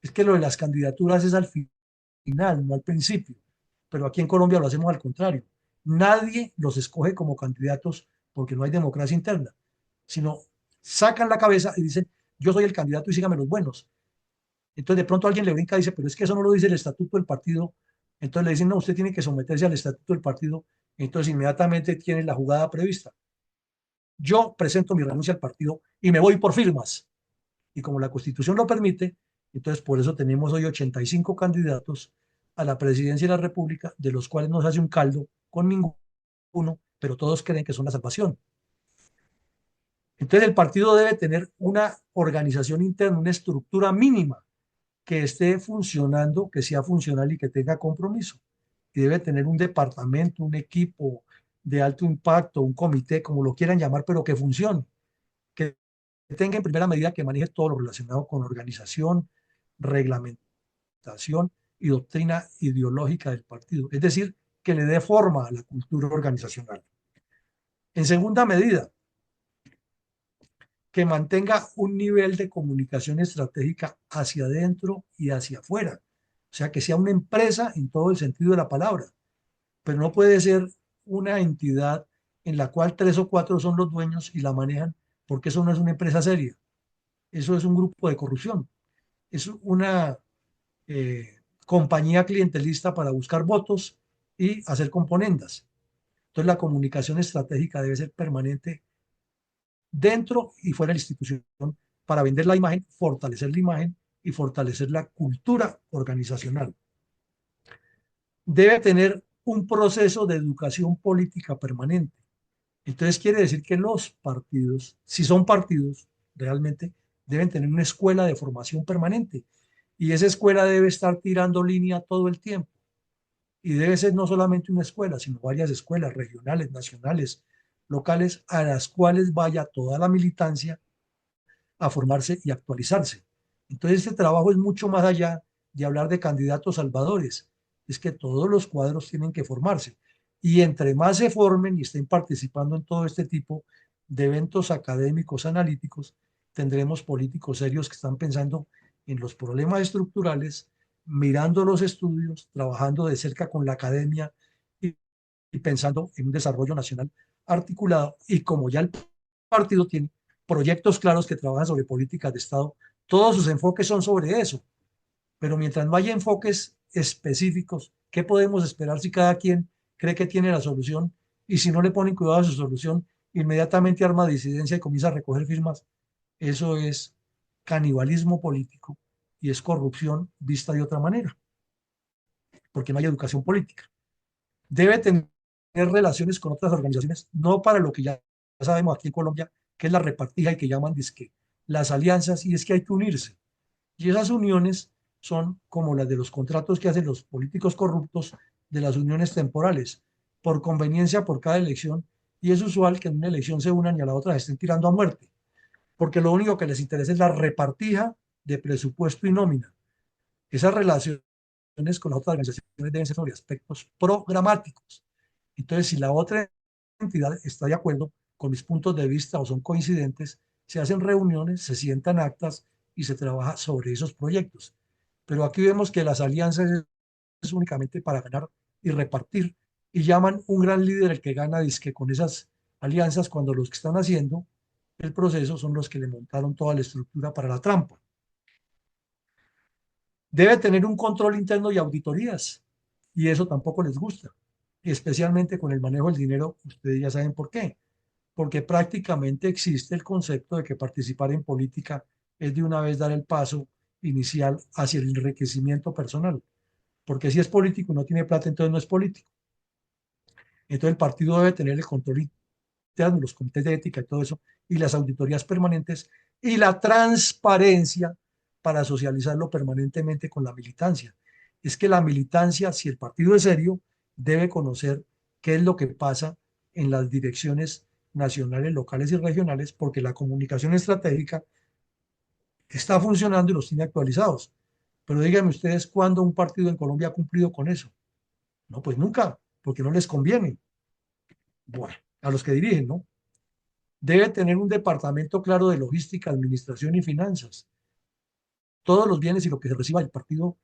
Es que lo de las candidaturas es al final, no al principio, pero aquí en Colombia lo hacemos al contrario. Nadie los escoge como candidatos porque no hay democracia interna, sino sacan la cabeza y dicen, yo soy el candidato y síganme los buenos. Entonces de pronto alguien le brinca y dice, pero es que eso no lo dice el estatuto del partido. Entonces le dicen, no, usted tiene que someterse al estatuto del partido. Entonces inmediatamente tiene la jugada prevista. Yo presento mi renuncia al partido y me voy por firmas. Y como la Constitución lo permite, entonces por eso tenemos hoy 85 candidatos a la presidencia de la República, de los cuales no se hace un caldo con ninguno, pero todos creen que son la salvación. Entonces el partido debe tener una organización interna, una estructura mínima que esté funcionando, que sea funcional y que tenga compromiso. Y debe tener un departamento, un equipo de alto impacto, un comité, como lo quieran llamar, pero que funcione, que tenga en primera medida que maneje todo lo relacionado con organización, reglamentación y doctrina ideológica del partido. Es decir, que le dé forma a la cultura organizacional. En segunda medida, que mantenga un nivel de comunicación estratégica hacia adentro y hacia afuera. O sea, que sea una empresa en todo el sentido de la palabra, pero no puede ser una entidad en la cual tres o cuatro son los dueños y la manejan, porque eso no es una empresa seria. Eso es un grupo de corrupción. Es una compañía clientelista para buscar votos y hacer componendas. Entonces la comunicación estratégica debe ser permanente dentro y fuera de la institución para vender la imagen, fortalecer la imagen y fortalecer la cultura organizacional. Debe tener un proceso de educación política permanente. Entonces quiere decir que los partidos, si son partidos, realmente deben tener una escuela de formación permanente y esa escuela debe estar tirando línea todo el tiempo. Y debe ser no solamente una escuela, sino varias escuelas regionales, nacionales, locales, a las cuales vaya toda la militancia a formarse y actualizarse. Entonces, este trabajo es mucho más allá de hablar de candidatos salvadores. Es que todos los cuadros tienen que formarse. Y entre más se formen y estén participando en todo este tipo de eventos académicos, analíticos, tendremos políticos serios que están pensando en los problemas estructurales, mirando los estudios, trabajando de cerca con la academia y pensando en un desarrollo nacional articulado. Y como ya el partido tiene proyectos claros que trabajan sobre políticas de Estado, todos sus enfoques son sobre eso. Pero mientras no haya enfoques específicos, ¿qué podemos esperar si cada quien cree que tiene la solución? Y si no le ponen cuidado a su solución, inmediatamente arma disidencia y comienza a recoger firmas. Eso es canibalismo político y es corrupción vista de otra manera, porque no hay educación política. Debe tener relaciones con otras organizaciones, no para lo que ya sabemos aquí en Colombia, que es la repartija y que llaman disque las alianzas, y es que hay que unirse. Y esas uniones son como las de los contratos que hacen los políticos corruptos de las uniones temporales, por conveniencia por cada elección, y es usual que en una elección se unan y a la otra se estén tirando a muerte, porque lo único que les interesa es la repartija de presupuesto y nómina. Esas relaciones con las otras organizaciones deben ser sobre aspectos programáticos. Entonces, si la otra entidad está de acuerdo con mis puntos de vista o son coincidentes, se hacen reuniones, se sientan actas y se trabaja sobre esos proyectos. Pero aquí vemos que las alianzas es únicamente para ganar y repartir y llaman un gran líder el que gana disque con esas alianzas cuando los que están haciendo el proceso son los que le montaron toda la estructura para la trampa. Debe tener un control interno y auditorías, y eso tampoco les gusta, especialmente con el manejo del dinero. Ustedes ya saben por qué, porque prácticamente existe el concepto de que participar en política es de una vez dar el paso inicial hacia el enriquecimiento personal, porque si es político y no tiene plata, entonces no es político. Entonces el partido debe tener el control internos, los comités de ética y todo eso, y las auditorías permanentes, y la transparencia para socializarlo permanentemente con la militancia. Es que la militancia, si el partido es serio, debe conocer qué es lo que pasa en las direcciones nacionales, locales y regionales, porque la comunicación estratégica está funcionando y los tiene actualizados. Pero díganme ustedes cuándo un partido en Colombia ha cumplido con eso. No, pues nunca, porque no les conviene. Bueno, a los que dirigen, ¿no? Debe tener un departamento claro de logística, administración y finanzas. Todos los bienes y lo que se reciba del partido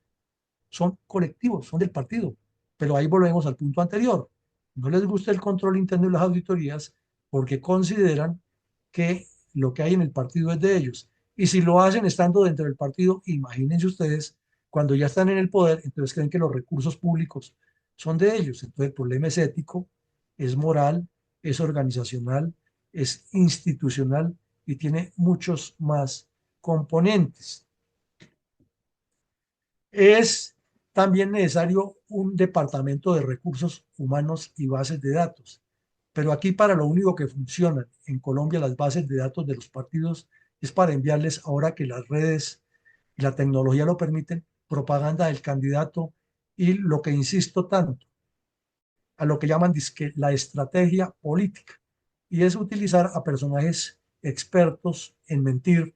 son colectivos, son del partido. Pero ahí volvemos al punto anterior. No les gusta el control interno y las auditorías porque consideran que lo que hay en el partido es de ellos. Y si lo hacen estando dentro del partido, imagínense ustedes, cuando ya están en el poder, entonces creen que los recursos públicos son de ellos. Entonces el problema es ético, es moral, es organizacional, es institucional y tiene muchos más componentes. Es también necesario un departamento de recursos humanos y bases de datos. Pero aquí para lo único que funcionan en Colombia las bases de datos de los partidos es para enviarles, ahora que las redes y la tecnología lo permiten, propaganda del candidato y lo que insisto tanto, a lo que llaman dizque, la estrategia política. Y es utilizar a personajes expertos en mentir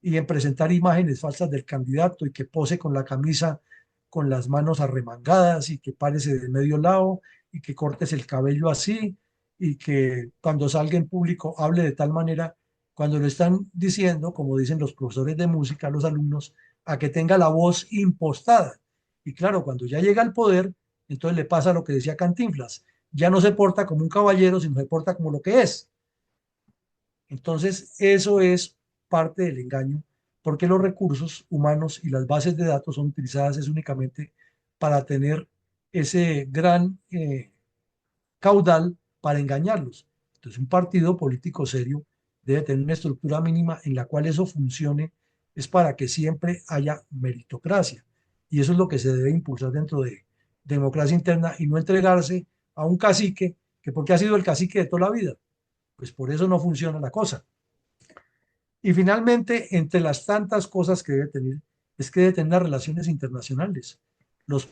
y en presentar imágenes falsas del candidato y que pose con la camisa con las manos arremangadas y que párese de medio lado y que cortes el cabello así y que cuando salga en público hable de tal manera, cuando lo están diciendo, como dicen los profesores de música a los alumnos, a que tenga la voz impostada. Y claro, cuando ya llega al poder, entonces le pasa lo que decía Cantinflas, ya no se porta como un caballero, sino se porta como lo que es. Entonces, eso es parte del engaño, porque los recursos humanos y las bases de datos son utilizadas es únicamente para tener ese gran caudal para engañarlos. Entonces, un partido político serio debe tener una estructura mínima en la cual eso funcione, es para que siempre haya meritocracia. Y eso es lo que se debe impulsar dentro de democracia interna y no entregarse a un cacique, que porque ha sido el cacique de toda la vida, pues por eso no funciona la cosa. Y finalmente, entre las tantas cosas que debe tener, es que debe tener las relaciones internacionales. Los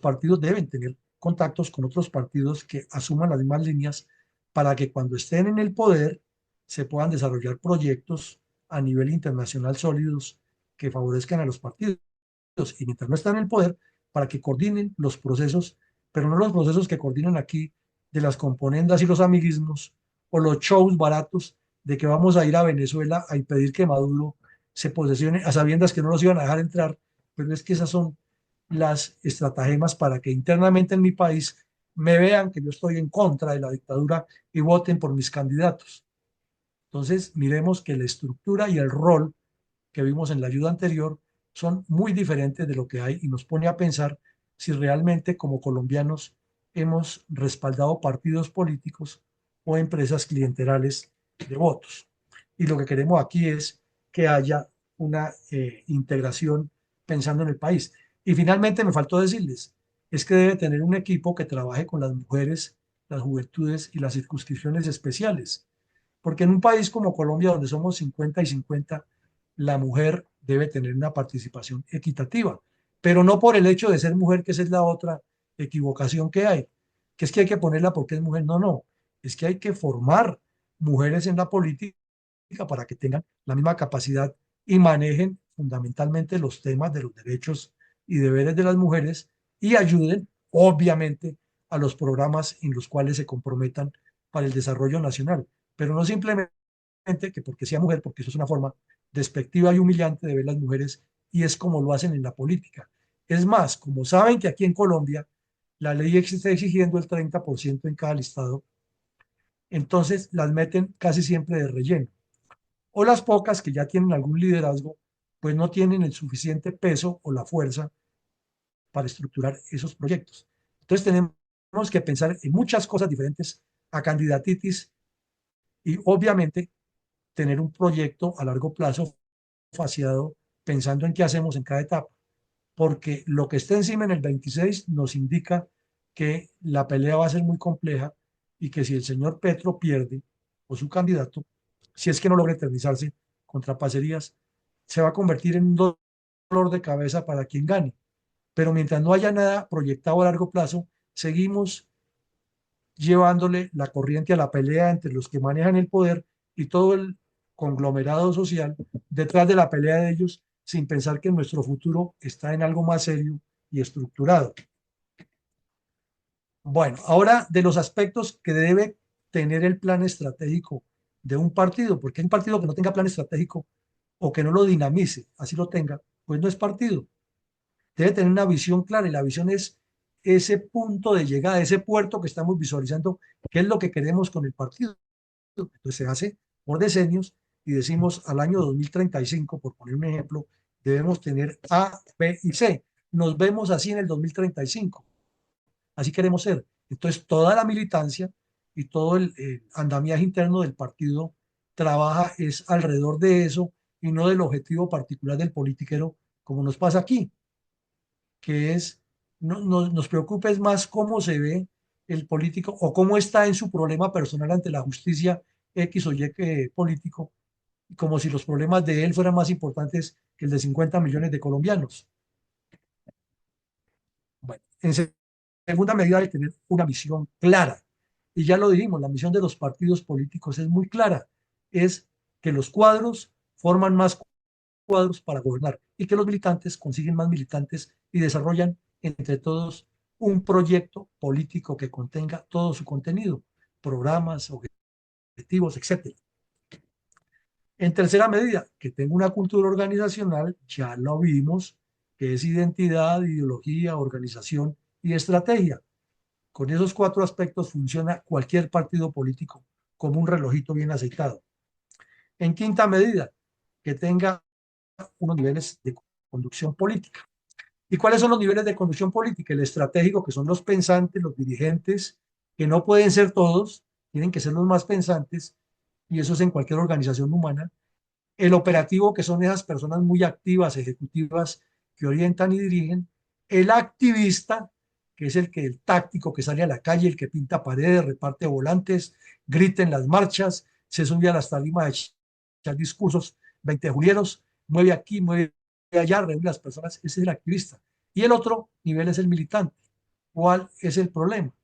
partidos deben tener contactos con otros partidos que asuman las mismas líneas para que cuando estén en el poder se puedan desarrollar proyectos a nivel internacional sólidos que favorezcan a los partidos. Y mientras no están en el poder, para que coordinen los procesos, pero no los procesos que coordinan aquí de las componendas y los amiguismos o los shows baratos de que vamos a ir a Venezuela a impedir que Maduro se posesione a sabiendas que no los iban a dejar entrar, pero es que esas son las estratagemas para que internamente en mi país me vean que yo estoy en contra de la dictadura y voten por mis candidatos. Entonces, miremos que la estructura y el rol que vimos en la ayuda anterior son muy diferentes de lo que hay y nos pone a pensar si realmente como colombianos hemos respaldado partidos políticos o empresas clienterales de votos. Y lo que queremos aquí es que haya una integración pensando en el país. Y finalmente me faltó decirles, es que debe tener un equipo que trabaje con las mujeres, las juventudes y las circunscripciones especiales. Porque en un país como Colombia, donde somos 50 y 50, la mujer debe tener una participación equitativa, pero no por el hecho de ser mujer, que esa es la otra equivocación que hay, que es que hay que ponerla porque es mujer. No, no, es que hay que formar mujeres en la política para que tengan la misma capacidad y manejen fundamentalmente los temas de los derechos y deberes de las mujeres y ayuden, obviamente, a los programas en los cuales se comprometan para el desarrollo nacional, pero no simplemente que porque sea mujer, porque eso es una forma despectiva y humillante de ver las mujeres y es como lo hacen en la política. Es más, como saben que aquí en Colombia la ley está exigiendo el 30% en cada listado, entonces las meten casi siempre de relleno. O las pocas que ya tienen algún liderazgo, pues no tienen el suficiente peso o la fuerza para estructurar esos proyectos. Entonces tenemos que pensar en muchas cosas diferentes a candidatitis y obviamente tener un proyecto a largo plazo faciado pensando en qué hacemos en cada etapa, porque lo que esté encima en el 26 nos indica que la pelea va a ser muy compleja y que si el señor Petro pierde, o su candidato, si es que no logra eternizarse con trapacerías, se va a convertir en un dolor de cabeza para quien gane. Pero mientras no haya nada proyectado a largo plazo, seguimos llevándole la corriente a la pelea entre los que manejan el poder y todo el conglomerado social detrás de la pelea de ellos, sin pensar que nuestro futuro está en algo más serio y estructurado. Bueno, ahora de los aspectos que debe tener el plan estratégico de un partido, porque un partido que no tenga plan estratégico o que no lo dinamice, así lo tenga, pues no es partido. Debe tener una visión clara y la visión es ese punto de llegada, ese puerto que estamos visualizando, qué es lo que queremos con el partido. Entonces se hace por decenios y decimos al año 2035, por poner un ejemplo, debemos tener A, B y C. Nos vemos así en el 2035. Así queremos ser. Entonces toda la militancia y todo el andamiaje interno del partido trabaja es alrededor de eso y no del objetivo particular del politiquero, como nos pasa aquí, que es, nos preocupa es más cómo se ve el político o cómo está en su problema personal ante la justicia X o Y político, como si los problemas de él fueran más importantes que el de 50 millones de colombianos. Bueno, en segunda medida, de tener una misión clara. Y ya lo dijimos, la misión de los partidos políticos es muy clara, es que los cuadros forman más cuadros para gobernar y que los militantes consiguen más militantes y desarrollan entre todos un proyecto político que contenga todo su contenido, programas, objetivos, etcétera. En tercera medida, que tenga una cultura organizacional, ya lo vimos, que es identidad, ideología, organización y estrategia. Con esos cuatro aspectos funciona cualquier partido político como un relojito bien aceitado. En quinta medida, que tenga unos niveles de conducción política. ¿Y cuáles son los niveles de conducción política? El estratégico, que son los pensantes, los dirigentes, que no pueden ser todos, tienen que ser los más pensantes, y eso es en cualquier organización humana. El operativo, que son esas personas muy activas, ejecutivas, que orientan y dirigen. El activista, que es el táctico que sale a la calle, el que pinta paredes, reparte volantes, grita en las marchas, se sube a las tarimas de echar discursos 20 julieros, mueve aquí, mueve allá, reúne a las personas, ese es el activista. Y el otro nivel es el militante. ¿Cuál es el problema?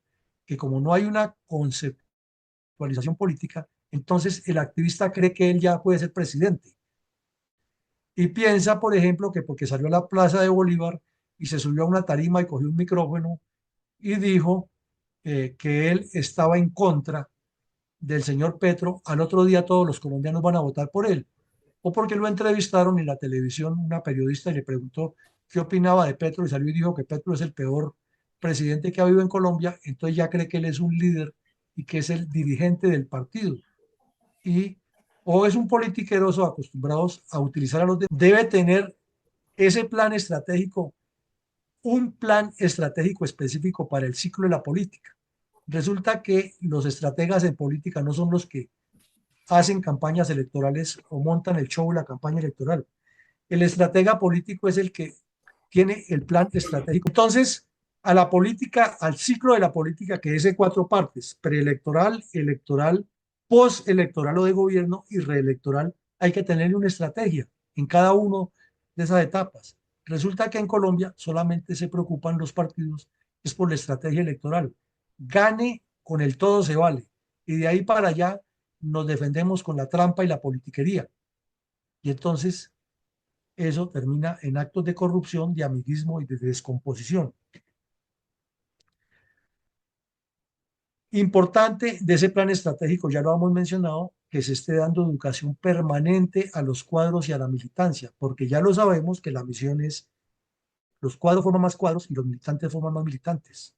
Que como no hay una conceptualización política, entonces el activista cree que él ya puede ser presidente. Y piensa, por ejemplo, que porque salió a la Plaza de Bolívar y se subió a una tarima y cogió un micrófono y dijo que él estaba en contra del señor Petro, al otro día todos los colombianos van a votar por él. O porque lo entrevistaron en la televisión una periodista y le preguntó qué opinaba de Petro y salió y dijo que Petro es el peor presidente que ha habido en Colombia, entonces ya cree que él es un líder y que es el dirigente del partido. Y o es un politiqueroso acostumbrados a utilizar a los demás, debe tener ese plan estratégico, un plan estratégico específico para el ciclo de la política. Resulta que los estrategas en política no son los que hacen campañas electorales o montan el show de la campaña electoral. El estratega político es el que tiene el plan estratégico. Entonces, a la política, al ciclo de la política, que es de cuatro partes: preelectoral, electoral, postelectoral o de gobierno y reelectoral, hay que tener una estrategia en cada una de esas etapas. Resulta que en Colombia solamente se preocupan los partidos es por la estrategia electoral. Gane con el todo se vale. Y de ahí para allá nos defendemos con la trampa y la politiquería. Y entonces eso termina en actos de corrupción, de amiguismo y de descomposición. Importante de ese plan estratégico, ya lo hemos mencionado, que se esté dando educación permanente a los cuadros y a la militancia, porque ya lo sabemos que la misión es los cuadros forman más cuadros y los militantes forman más militantes.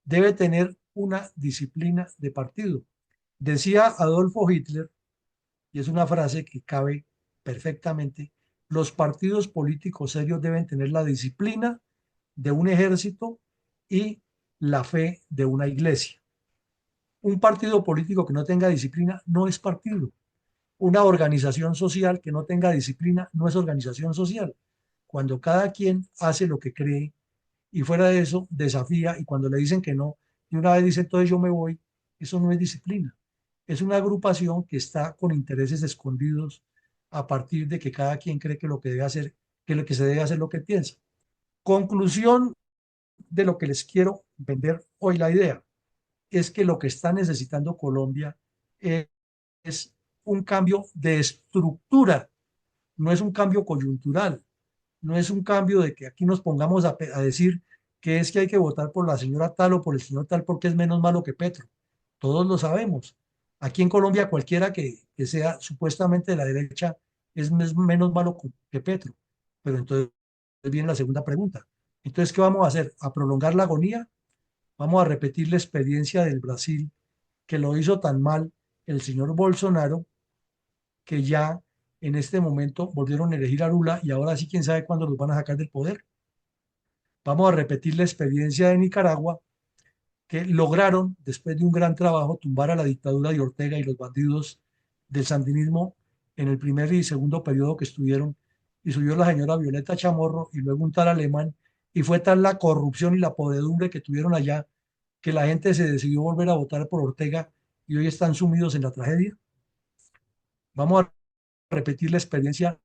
Debe tener una disciplina de partido. Decía Adolfo Hitler, y es una frase que cabe perfectamente: los partidos políticos serios deben tener la disciplina de un ejército y la fe de una iglesia. Un partido político que no tenga disciplina no es partido. Una organización social que no tenga disciplina no es organización social. Cuando cada quien hace lo que cree y fuera de eso desafía, y cuando le dicen que no, y una vez dice entonces yo me voy, Eso no es disciplina. Es una agrupación que está con intereses escondidos a partir de que cada quien cree que lo que debe hacer, que lo que se debe hacer es lo que piensa. Conclusión de lo que les quiero vender hoy la idea es que lo que está necesitando Colombia es un cambio de estructura, no es un cambio coyuntural, no es un cambio de que aquí nos pongamos a decir que es que hay que votar por la señora tal o por el señor tal porque es menos malo que Petro. Todos lo sabemos. Aquí en Colombia cualquiera que sea supuestamente de la derecha es menos malo que Petro. Pero entonces viene la segunda pregunta. Entonces, ¿qué vamos a hacer? ¿A prolongar la agonía? Vamos a repetir la experiencia del Brasil, que lo hizo tan mal el señor Bolsonaro, que ya en este momento volvieron a elegir a Lula y ahora sí quién sabe cuándo los van a sacar del poder. Vamos a repetir la experiencia de Nicaragua, que lograron, después de un gran trabajo, tumbar a la dictadura de Ortega y los bandidos del sandinismo en el primer y segundo periodo que estuvieron, y subió la señora Violeta Chamorro y luego un tal alemán, y fue tal la corrupción y la podredumbre que tuvieron allá, que la gente se decidió volver a votar por Ortega y hoy están sumidos en la tragedia. Vamos a repetir la experiencia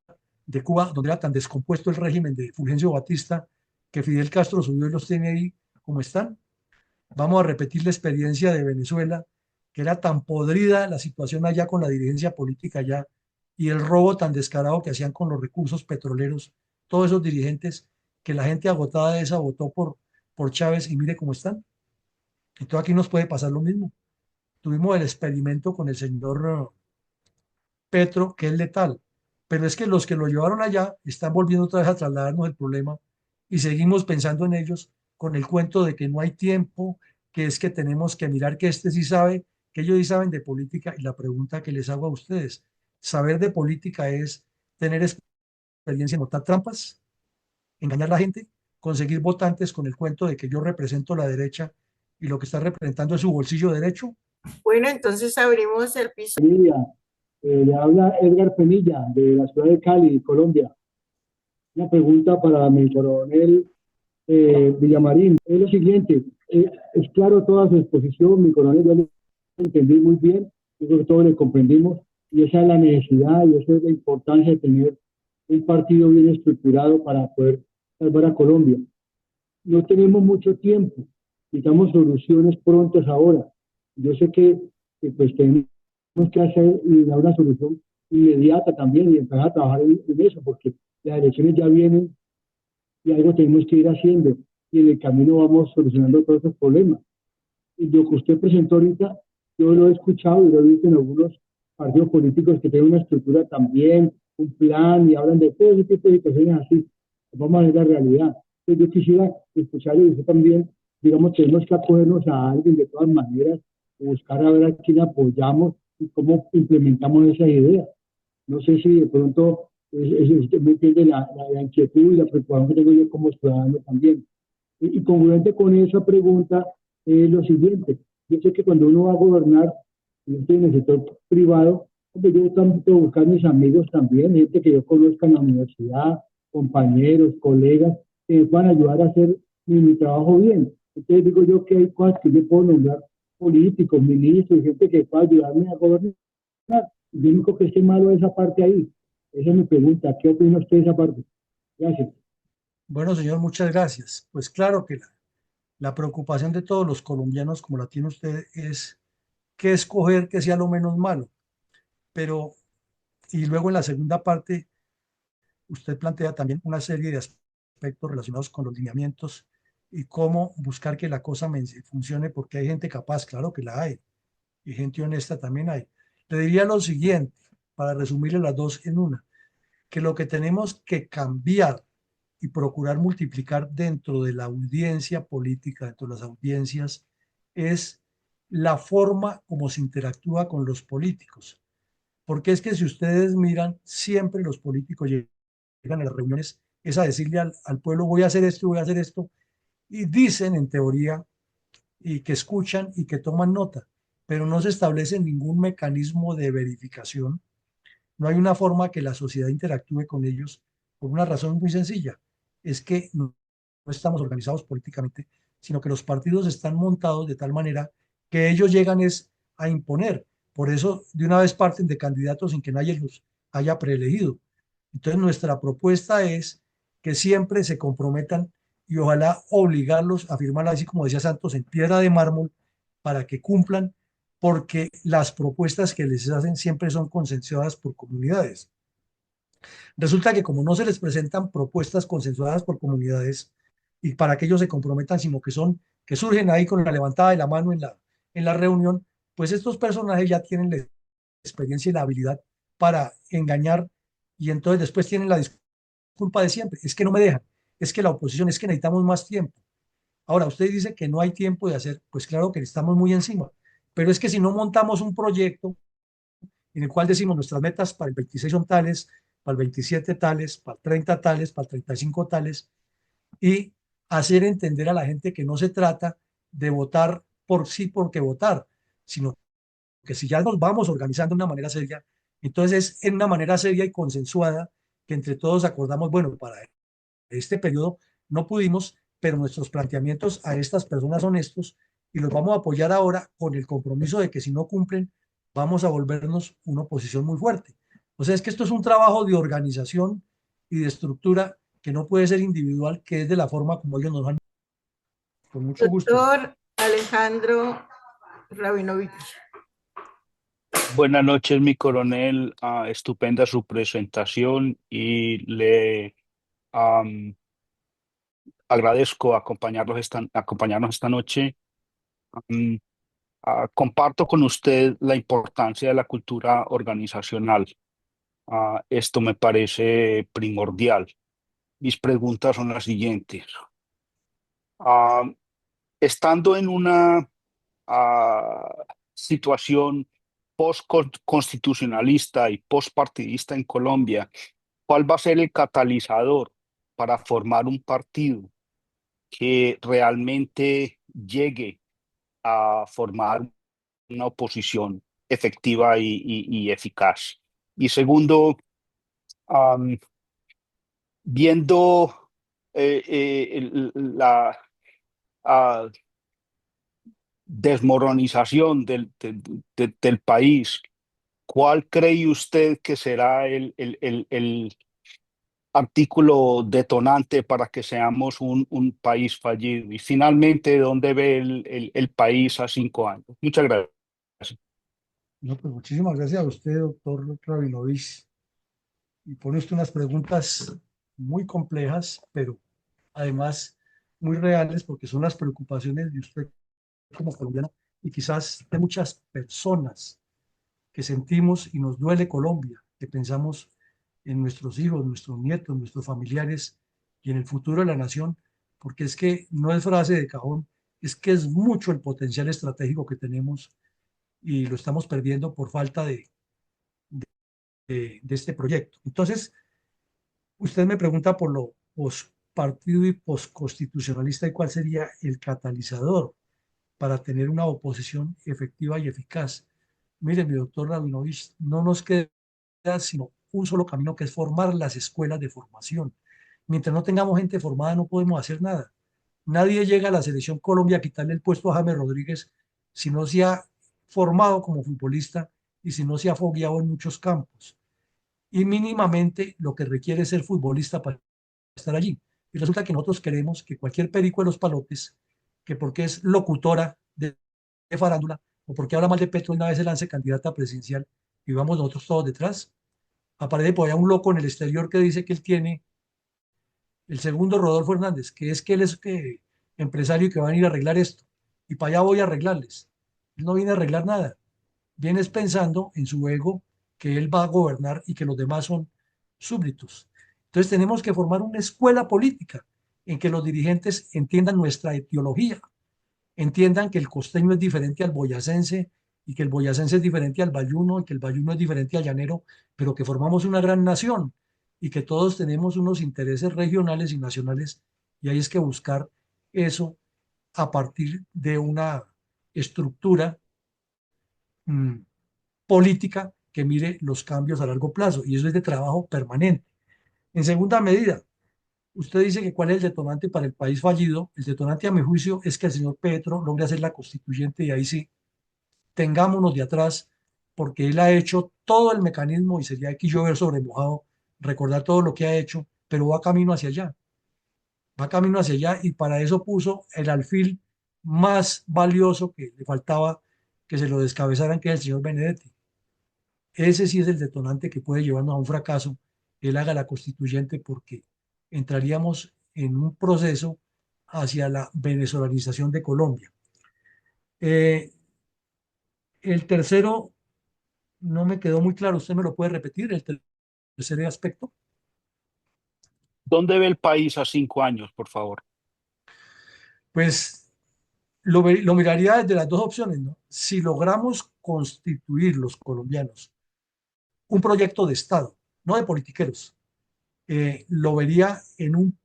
de Cuba, donde era tan descompuesto el régimen de Fulgencio Batista, que Fidel Castro subió y los tiene ahí como están. Vamos a repetir la experiencia de Venezuela, que era tan podrida la situación allá con la dirigencia política allá y el robo tan descarado que hacían con los recursos petroleros, todos esos dirigentes que la gente agotada de esa votó por Chávez y mire cómo están. Entonces aquí nos puede pasar lo mismo. Tuvimos el experimento con el señor Petro, que es letal, pero es que los que lo llevaron allá están volviendo otra vez a trasladarnos el problema y seguimos pensando en ellos con el cuento de que no hay tiempo, que es que tenemos que mirar que este sí sabe, que ellos sí saben de política. Y la pregunta que les hago a ustedes, ¿saber de política es tener experiencia en montar trampas, engañar a la gente, conseguir votantes con el cuento de que yo represento la derecha y lo que está representando es su bolsillo derecho? Bueno, entonces abrimos el piso. Le habla Edgar Penilla de la ciudad de Cali, Colombia. Una pregunta para mi coronel Villamarín. Es lo siguiente, es claro toda su exposición, mi coronel, yo lo entendí muy bien, yo creo que todos le comprendimos, y esa es la necesidad y esa es la importancia de tener un partido bien estructurado para poder salvar a Colombia. No tenemos mucho tiempo, necesitamos soluciones prontas ahora. Yo sé que pues tenemos que hacer y dar una solución inmediata también y empezar a trabajar en eso, porque las elecciones ya vienen y algo tenemos que ir haciendo y en el camino vamos solucionando todos esos problemas. Y lo que usted presentó ahorita, yo lo he escuchado y lo he visto en algunos partidos políticos que tienen una estructura también, un plan y hablan de todo ese tipo de situaciones así. Vamos a ver la realidad. Entonces yo quisiera escucharle y usted también, digamos, tenemos que acogernos a alguien de todas maneras, buscar a ver a quién apoyamos y cómo implementamos esas ideas. No sé si de pronto usted me entiende la inquietud y la preocupación que tengo yo como ciudadano también. Y congruente con esa pregunta es lo siguiente. Yo sé que cuando uno va a gobernar, yo estoy en el sector privado, pues yo también tengo que buscar mis amigos también, gente que yo conozca en la universidad, compañeros, colegas, que me puedan ayudar a hacer mi trabajo bien. Entonces digo yo que hay cosas que yo puedo nombrar políticos, ministros, gente que pueda ayudarme a gobernar. Yo único que esté malo esa parte ahí. Esa es mi pregunta. ¿Qué opina usted de esa parte? Gracias. Bueno, señor, muchas gracias. Pues claro que la preocupación de todos los colombianos, como la tiene usted, es qué escoger que sea lo menos malo. Pero, y luego en la segunda parte, usted plantea también una serie de aspectos relacionados con los lineamientos y cómo buscar que la cosa funcione, porque hay gente capaz, claro que la hay, y gente honesta también hay. Le diría lo siguiente, para resumirle las dos en una, que lo que tenemos que cambiar y procurar multiplicar dentro de la audiencia política, dentro de las audiencias, es la forma como se interactúa con los políticos. Porque es que si ustedes miran, siempre los políticos llegan a las reuniones, es a decirle al pueblo, voy a hacer esto, voy a hacer esto, y dicen en teoría, y que escuchan y que toman nota, pero no se establece ningún mecanismo de verificación. No hay una forma que la sociedad interactúe con ellos por una razón muy sencilla. Es que no estamos organizados políticamente, sino que los partidos están montados de tal manera que ellos llegan es a imponer. Por eso de una vez parten de candidatos sin que nadie los haya preelegido. Entonces nuestra propuesta es que siempre se comprometan y ojalá obligarlos a firmar, así como decía Santos, en piedra de mármol para que cumplan, porque las propuestas que les hacen siempre son consensuadas por comunidades. Resulta que como no se les presentan propuestas consensuadas por comunidades y para que ellos se comprometan, sino que son que surgen ahí con la levantada de la mano en la reunión, pues estos personajes ya tienen la experiencia y la habilidad para engañar y entonces después tienen la disculpa de siempre. Es que no me dejan, es que la oposición, es que necesitamos más tiempo. Ahora, usted dice que no hay tiempo de hacer, pues claro que estamos muy encima, pero es que si no montamos un proyecto en el cual decimos nuestras metas para el 26 son tales, para el 27 tales, para el 30 tales, para el 35 tales, y hacer entender a la gente que no se trata de votar por sí porque votar, sino que si ya nos vamos organizando de una manera seria, entonces es en una manera seria y consensuada que entre todos acordamos, bueno, para este periodo no pudimos, pero nuestros planteamientos a estas personas son estos y los vamos a apoyar ahora con el compromiso de que si no cumplen, vamos a volvernos una oposición muy fuerte. O sea, es que esto es un trabajo de organización y de estructura que no puede ser individual, que es de la forma como ellos nos han. Con mucho gusto. Doctor Alejandro Rabinovich. Buenas noches, mi coronel. Estupenda su presentación y le am, agradezco acompañarnos esta noche. Am, Comparto con usted la importancia de la cultura organizacional. Esto me parece primordial. Mis preguntas son las siguientes. Am, Estando en una situación post-constitucionalista y postpartidista en Colombia, ¿cuál va a ser el catalizador para formar un partido que realmente llegue a formar una oposición efectiva y eficaz? Y segundo, am, viendo la ah, desmoronización del país, ¿cuál cree usted que será el artículo detonante para que seamos un país fallido? Y finalmente, ¿dónde ve el país a 5 años? Muchas gracias. No, pues muchísimas gracias a usted, doctor Rabinovich. Y pone usted unas preguntas muy complejas, pero además muy reales, porque son las preocupaciones de usted como colombiano y quizás de muchas personas que sentimos y nos duele Colombia, que pensamos en nuestros hijos, nuestros nietos, nuestros familiares y en el futuro de la nación, porque es que no es frase de cajón, es que es mucho el potencial estratégico que tenemos y lo estamos perdiendo por falta de este proyecto. Entonces, usted me pregunta por lo pospartido y posconstitucionalista y cuál sería el catalizador para tener una oposición efectiva y eficaz. Mire, mi doctor Rabinovich, no nos queda sino un solo camino, que es formar las escuelas de formación. Mientras no tengamos gente formada, no podemos hacer nada. Nadie llega a la selección Colombia a quitarle el puesto a James Rodríguez si no se ha formado como futbolista y si no se ha fogueado en muchos campos. Y mínimamente lo que requiere es ser futbolista para estar allí. Y resulta que nosotros queremos que cualquier perico de los palotes, que porque es locutora de farándula o porque habla mal de Petro, una vez se lance candidata presidencial y vamos nosotros todos detrás. Aparece por allá un loco en el exterior que dice que él tiene el segundo Rodolfo Hernández, que es que él es empresario y que van a ir a arreglar esto. Y para allá voy a arreglarles. Él no viene a arreglar nada. Viene pensando en su ego que él va a gobernar y que los demás son súbditos. Entonces tenemos que formar una escuela política en que los dirigentes entiendan nuestra etiología, entiendan que el costeño es diferente al boyacense y que el boyacense es diferente al bayuno y que el bayuno es diferente al llanero, pero que formamos una gran nación y que todos tenemos unos intereses regionales y nacionales y hay es que buscar eso a partir de una estructura mmm, política que mire los cambios a largo plazo y eso es de trabajo permanente. En segunda medida, usted dice que cuál es el detonante para el país fallido. El detonante, a mi juicio, es que el señor Petro logre hacer la constituyente y ahí sí tengámonos de atrás, porque él ha hecho todo el mecanismo y sería aquí llover sobre mojado, recordar todo lo que ha hecho, pero va camino hacia allá y para eso puso el alfil más valioso que le faltaba que se lo descabezaran, que es el señor Benedetti. Ese sí es el detonante que puede llevarnos a un fracaso, que él haga la constituyente, porque entraríamos en un proceso hacia la venezolanización de Colombia. Eh, el tercero no me quedó muy claro, ¿usted me lo puede repetir? El tercer aspecto. ¿Dónde ve el país a 5 años, por favor? Pues lo miraría desde las dos opciones, ¿no? Si logramos constituir los colombianos un proyecto de Estado, no de politiqueros, lo vería en un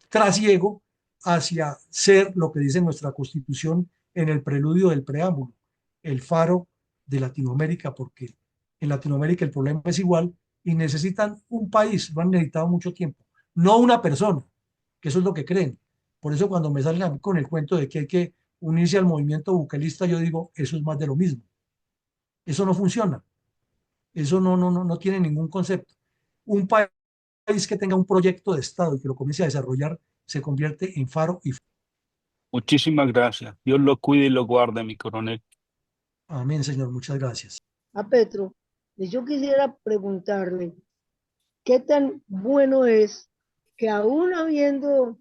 trasiego hacia ser lo que dice nuestra Constitución en el preludio del preámbulo, el faro de Latinoamérica, porque en Latinoamérica el problema es igual y necesitan un país, lo han necesitado mucho tiempo, no una persona, que eso es lo que creen. Por eso cuando me salen a mí con el cuento de que hay que unirse al movimiento buquelista, yo digo, eso es más de lo mismo. Eso no funciona. Eso no tiene ningún concepto. Un país que tenga un proyecto de Estado y que lo comience a desarrollar se convierte en faro y... Muchísimas gracias. Dios lo cuide y lo guarde, mi coronel. Amén, Señor. Muchas gracias. A Petro, y yo quisiera preguntarle, ¿qué tan bueno es que aún habiendo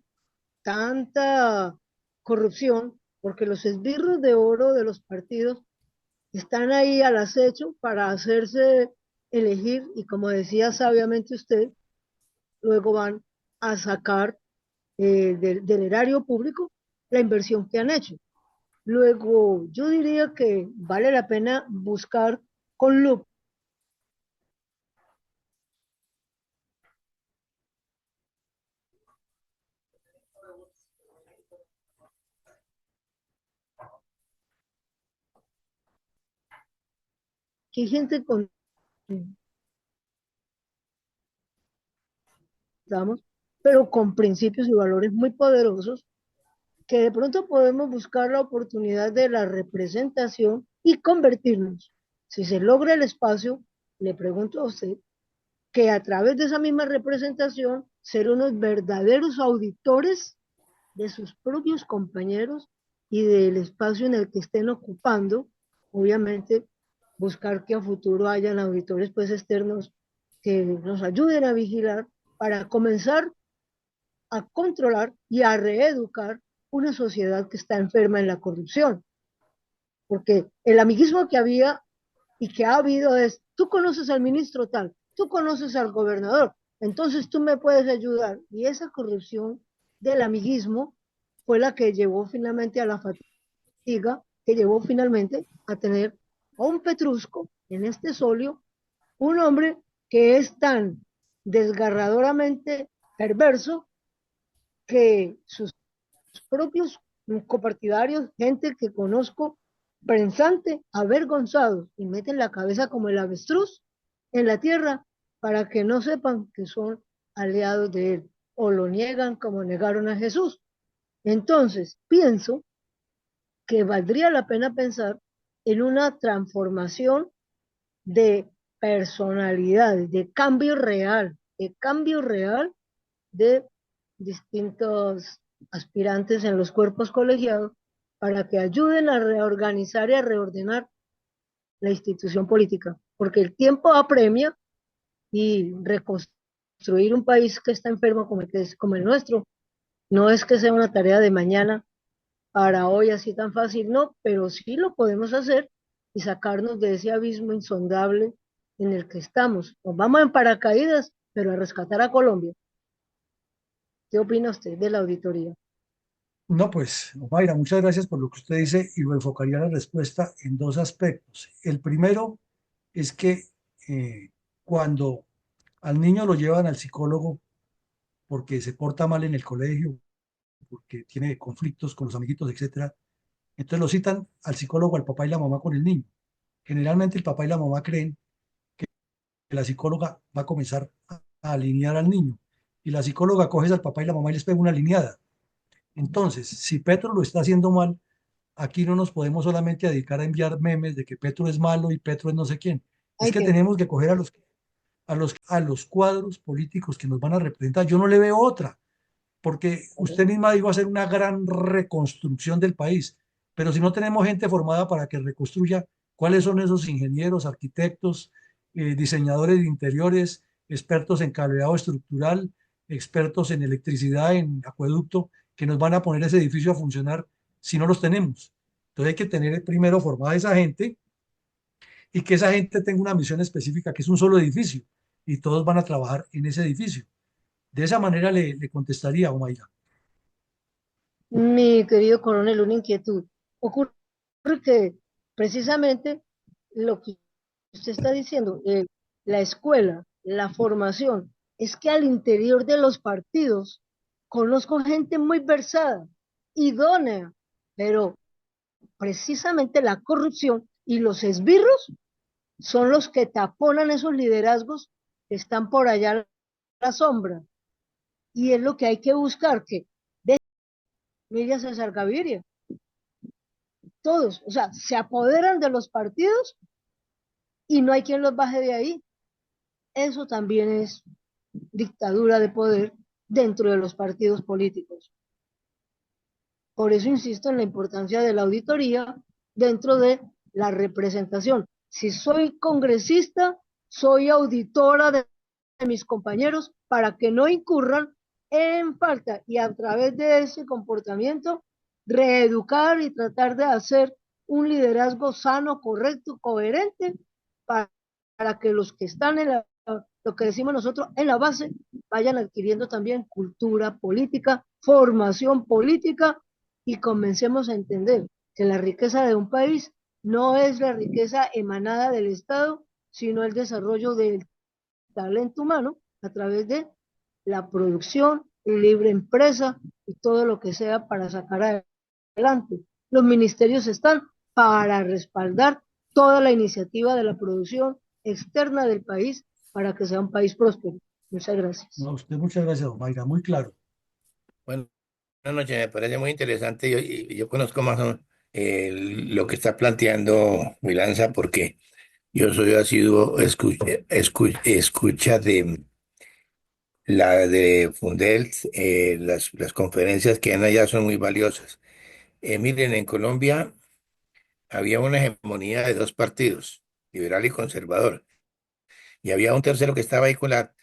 tanta corrupción, porque los esbirros de oro de los partidos están ahí al acecho para hacerse elegir y como decía sabiamente usted, luego van a sacar del erario público la inversión que han hecho? Luego, yo diría que vale la pena buscar con lupa que hay gente con, digamos, pero con principios y valores muy poderosos, que de pronto podemos buscar la oportunidad de la representación y convertirnos. Si se logra el espacio, le pregunto a usted, que a través de esa misma representación, ser unos verdaderos auditores de sus propios compañeros y del espacio en el que estén ocupando, obviamente buscar que a futuro hayan auditores pues externos que nos ayuden a vigilar para comenzar a controlar y a reeducar una sociedad que está enferma en la corrupción. Porque el amiguismo que había y que ha habido es, tú conoces al ministro tal, tú conoces al gobernador, entonces tú me puedes ayudar. Y esa corrupción del amiguismo fue la que llevó finalmente a la fatiga, que llevó finalmente a tener a un Petrusco en este solio, un hombre que es tan desgarradoramente perverso que sus propios copartidarios, gente que conozco, pensante, avergonzados, y meten la cabeza como el avestruz en la tierra para que no sepan que son aliados de él, o lo niegan como negaron a Jesús. Entonces, pienso que valdría la pena pensar en una transformación de personalidades, de cambio real de distintos aspirantes en los cuerpos colegiados para que ayuden a reorganizar y a reordenar la institución política, porque el tiempo apremia y reconstruir un país que está enfermo como el nuestro no es que sea una tarea de mañana para hoy así tan fácil, no, pero sí lo podemos hacer y sacarnos de ese abismo insondable en el que estamos. Nos vamos en paracaídas, pero a rescatar a Colombia. ¿Qué opina usted de la auditoría? No, pues, Mayra, muchas gracias por lo que usted dice y lo enfocaría la respuesta en dos aspectos. El primero es que cuando al niño lo llevan al psicólogo porque se porta mal en el colegio, porque tiene conflictos con los amiguitos, etcétera, entonces lo citan al psicólogo, al papá y la mamá con el niño. Generalmente el papá y la mamá creen que la psicóloga va a comenzar a alinear al niño y la psicóloga coge al papá y la mamá y les pega una alineada. Entonces, si Petro lo está haciendo mal, Aquí no nos podemos solamente dedicar a enviar memes de que Petro es malo y Petro es no sé quién. Es Hay que tiempo. tenemos que coger a los cuadros políticos que nos van a representar. Yo no le veo otra, porque usted misma dijo hacer una gran reconstrucción del país, pero si no tenemos gente formada para que reconstruya, ¿cuáles son esos ingenieros, arquitectos, diseñadores de interiores, expertos en cableado estructural, expertos en electricidad, en acueducto, que nos van a poner ese edificio a funcionar si no los tenemos? Entonces hay que tener primero formada esa gente y que esa gente tenga una misión específica, que es un solo edificio, y todos van a trabajar en ese edificio. De esa manera le contestaría a Omaira. Mi querido coronel, una inquietud. Ocurre que precisamente lo que usted está diciendo, la escuela, la formación, es que al interior de los partidos conozco gente muy versada, idónea, pero precisamente la corrupción y los esbirros son los que taponan esos liderazgos que están por allá a la sombra. Y es lo que hay que buscar, que de Miriam César Gaviria, todos, o sea, se apoderan de los partidos y no hay quien los baje de ahí. Eso también es dictadura de poder dentro de los partidos políticos. Por eso insisto en la importancia de la auditoría dentro de la representación. Si soy congresista, soy auditora de mis compañeros para que no incurran en falta y a través de ese comportamiento reeducar y tratar de hacer un liderazgo sano, correcto, coherente para, para que los que están en lo que decimos nosotros en la base vayan adquiriendo también cultura política, formación política y comencemos a entender que la riqueza de un país no es la riqueza emanada del Estado, sino el desarrollo del talento humano a través de la producción, libre empresa y todo lo que sea para sacar adelante. Los ministerios están para respaldar toda la iniciativa de la producción externa del país para que sea un país próspero. Muchas gracias. No, usted, muchas gracias, Omaira, muy claro. Bueno, buenas noches, me parece muy interesante. Yo conozco más o menos, lo que está planteando Milanza porque yo soy asiduo escucha de la de Fundel, las conferencias que dan allá son muy valiosas. Miren, en Colombia había una hegemonía de dos partidos, liberal y conservador, y había un tercero que estaba ahí con la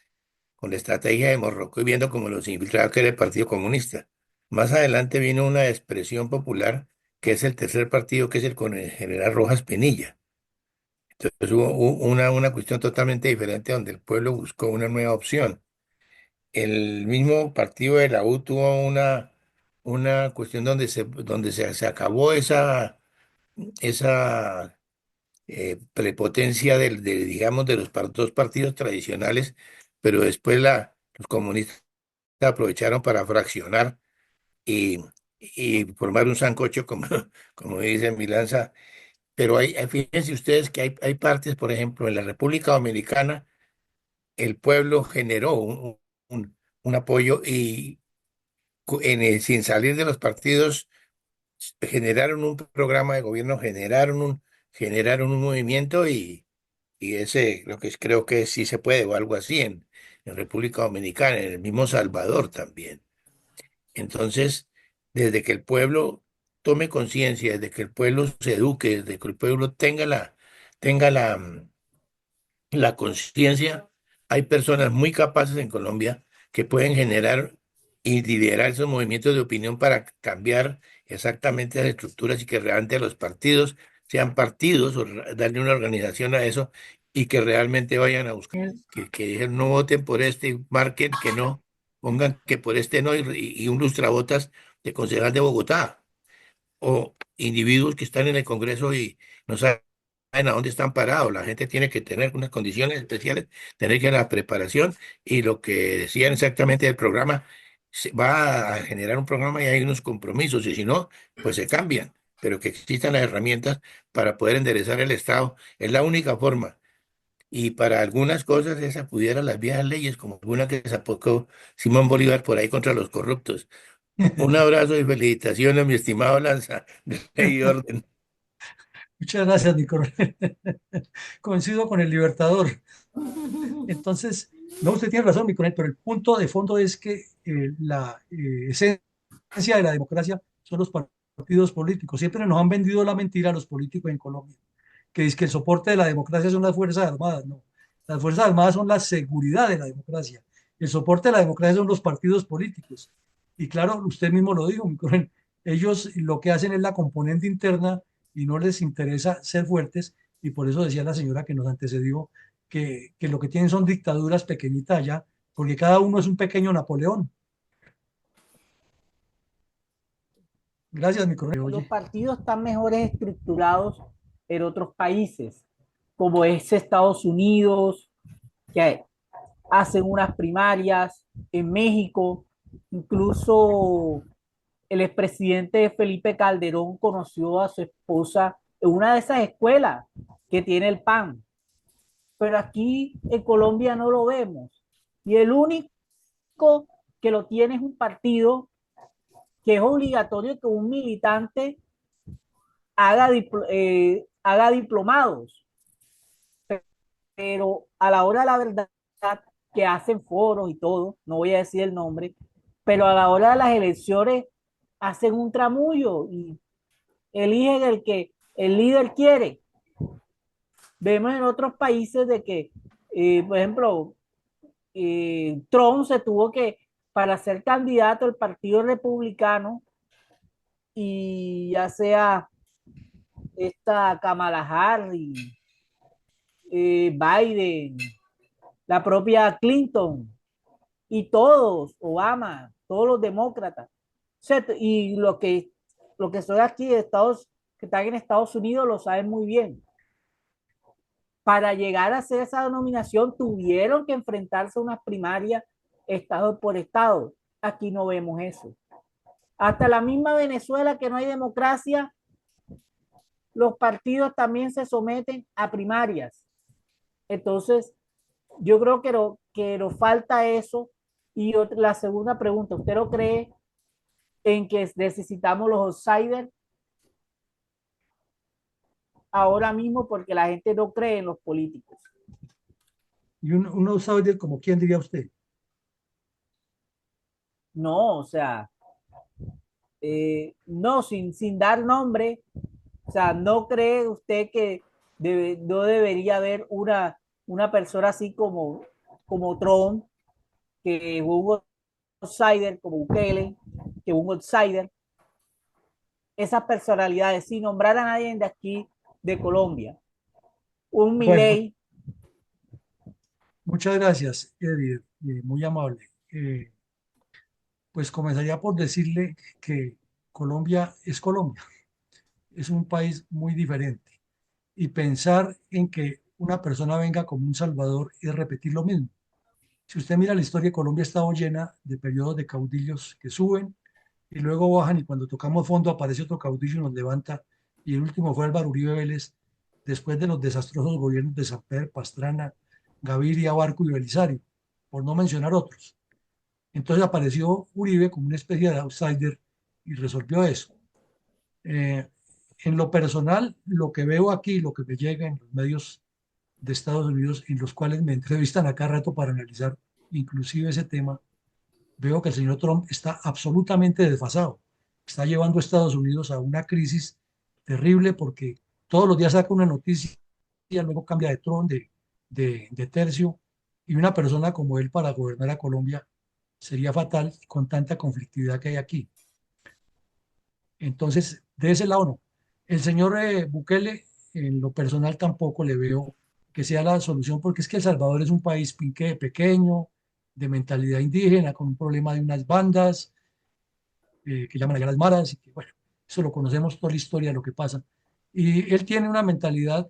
estrategia de Morroco y viendo como los infiltrados que era el Partido Comunista. Más adelante vino una expresión popular que es el tercer partido, que es el con el general Rojas Pinilla. Entonces hubo una cuestión totalmente diferente donde el pueblo buscó una nueva opción. El mismo partido de la U tuvo una cuestión donde se acabó esa prepotencia digamos, de los dos partidos tradicionales, pero después los comunistas aprovecharon para fraccionar y formar un sancocho, como, como dice Milanza. Pero fíjense ustedes que hay partes, por ejemplo, en la República Dominicana, el pueblo generó un apoyo y sin salir de los partidos generaron un programa de gobierno, generaron un movimiento y ese creo que sí se puede o algo así en República Dominicana, en el mismo Salvador también. Entonces, desde que el pueblo tome conciencia, desde que el pueblo se eduque, desde que el pueblo tenga la conciencia, hay personas muy capaces en Colombia que pueden generar y liderar esos movimientos de opinión para cambiar exactamente las estructuras y que realmente los partidos sean partidos o darle una organización a eso y que realmente vayan a buscar, que digan no voten por este y marquen que no, pongan que por este no y un lustrabotas de concejal de Bogotá o individuos que están en el Congreso y no saben a dónde están parados. La gente tiene que tener unas condiciones especiales, tener que la preparación y lo que decían exactamente del programa, se va a generar un programa y hay unos compromisos y si no, pues se cambian, pero que existan las herramientas para poder enderezar el Estado. Es la única forma. Y para algunas cosas esa pudiera las viejas leyes, como alguna que sacó Simón Bolívar por ahí contra los corruptos Un abrazo y felicitaciones, mi estimado Lanza. Ley y orden. Muchas gracias, mi coronel. Coincido con el Libertador. Entonces, no, usted tiene razón, mi coronel, pero el punto de fondo es que la esencia de la democracia son los partidos políticos. Siempre nos han vendido la mentira a los políticos en Colombia, que es que el soporte de la democracia son las Fuerzas Armadas. No, las Fuerzas Armadas son la seguridad de la democracia. El soporte de la democracia son los partidos políticos. Y claro, usted mismo lo dijo, mi coronel, ellos lo que hacen es la componente interna y no les interesa ser fuertes. Y por eso decía la señora que nos antecedió que lo que tienen son dictaduras pequeñitas allá, porque cada uno es un pequeño Napoleón. Gracias, mi coronel. Los Oye, partidos están mejores estructurados en otros países, como es Estados Unidos, que hacen unas primarias, en México, incluso el expresidente Felipe Calderón conoció a su esposa en una de esas escuelas que tiene el PAN, pero aquí en Colombia no lo vemos. Y el único que lo tiene es un partido que es obligatorio que un militante haga diplomados, pero a la hora de la verdad, que hacen foros y todo, no voy a decir el nombre, pero a la hora de las elecciones hacen un tramullo y eligen el que el líder quiere. Vemos en otros países de que, por ejemplo, Trump se tuvo que, para ser candidato al Partido Republicano, y ya sea esta Kamala Harris, Biden, la propia Clinton y todos, Obama, todos los demócratas, y lo que son aquí de Estados, que están en Estados Unidos lo saben muy bien. Para llegar a hacer esa denominación tuvieron que enfrentarse a unas primarias estado por estado. Aquí no vemos eso. Hasta la misma Venezuela, que no hay democracia, los partidos también se someten a primarias. Entonces, yo creo que nos falta eso. Y la segunda pregunta, ¿usted no cree en que necesitamos los outsiders ahora mismo porque la gente no cree en los políticos? y un outsider como quién diría usted. No, o sea, no, sin dar nombre, o sea, ¿no cree usted que no debería haber una persona así como Trump, que es un outsider, como Bukele, que es un outsider? Esas personalidades, sin nombrar a nadie de aquí, de Colombia. Un Bueno, Milei. muchas gracias, Eddie, muy amable. Pues comenzaría por decirle que Colombia es Colombia, es un país muy diferente. Y pensar en que una persona venga como un salvador es repetir lo mismo. Si usted mira la historia, Colombia ha estado llena de periodos de caudillos que suben y luego bajan, y cuando tocamos fondo aparece otro caudillo y nos levanta. Y el último fue Álvaro Uribe Vélez, después de los desastrosos gobiernos de Samper, Pastrana, Gaviria, Barco y Belisario, por no mencionar otros. Entonces apareció Uribe como una especie de outsider y resolvió eso. Eh, en lo personal, lo que veo aquí, lo que me llega en los medios de Estados Unidos, en los cuales me entrevistan a cada rato para analizar inclusive ese tema, veo que el señor Trump está absolutamente desfasado. Está llevando a Estados Unidos a una crisis terrible porque todos los días saca una noticia y luego cambia de tron, de tercio, y una persona como él para gobernar a Colombia sería fatal con tanta conflictividad que hay aquí. Entonces, de ese lado no. El señor Bukele, en lo personal tampoco le veo que sea la solución, porque es que El Salvador es un país pequeño, de mentalidad indígena, con un problema de unas bandas que llaman allá las maras, y que bueno, eso lo conocemos toda la historia de lo que pasa. Y él tiene una mentalidad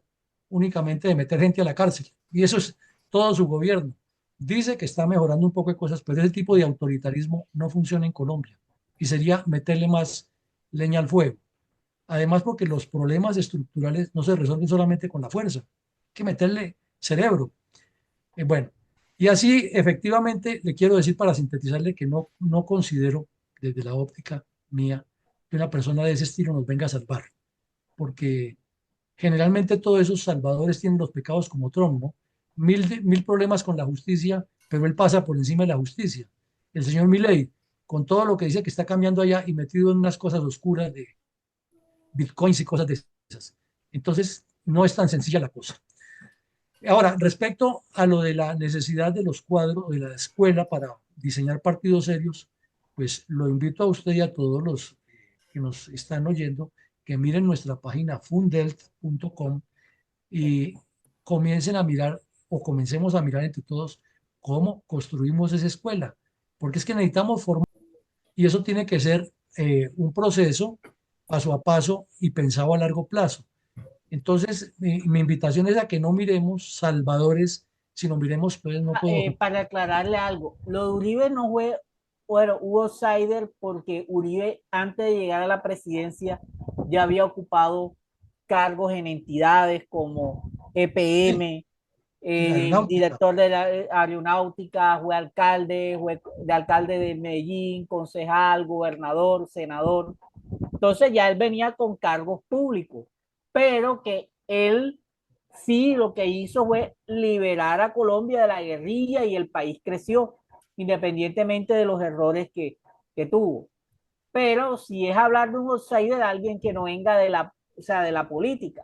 únicamente de meter gente a la cárcel, y eso es todo su gobierno. Dice que está mejorando un poco de cosas, pero ese tipo de autoritarismo no funciona en Colombia, y sería meterle más leña al fuego. Además, porque los problemas estructurales no se resuelven solamente con la fuerza, hay que meterle cerebro. Bueno, y así efectivamente le quiero decir para sintetizarle que no considero desde la óptica mía, que una persona de ese estilo nos venga a salvar, porque generalmente todos esos salvadores tienen los pecados como Trump, ¿no? Mil problemas con la justicia, pero él pasa por encima de la justicia. El señor Milei, con todo lo que dice que está cambiando allá y metido en unas cosas oscuras de bitcoins y cosas de esas. Entonces, no es tan sencilla la cosa. Ahora, respecto a lo de la necesidad de los cuadros de la escuela para diseñar partidos serios, pues lo invito a usted y a todos los que nos están oyendo que miren nuestra página fundelt.com y comiencen a mirar o comencemos a mirar entre todos cómo construimos esa escuela, porque es que necesitamos formar y eso tiene que ser un proceso paso a paso y pensado a largo plazo. Entonces, mi invitación es a que no miremos salvadores, sino miremos, pues no puedo. Para aclararle algo, lo de Uribe no fue, bueno, hubo outsider porque Uribe antes de llegar a la presidencia ya había ocupado cargos en entidades como EPM, director de la aeronáutica, fue alcalde de Medellín, concejal, gobernador, senador. Entonces ya él venía con cargos públicos, pero que él sí lo que hizo fue liberar a Colombia de la guerrilla y el país creció, independientemente de los errores que tuvo. Pero si es hablar de un outsider, alguien que no venga de la, o sea, de la política.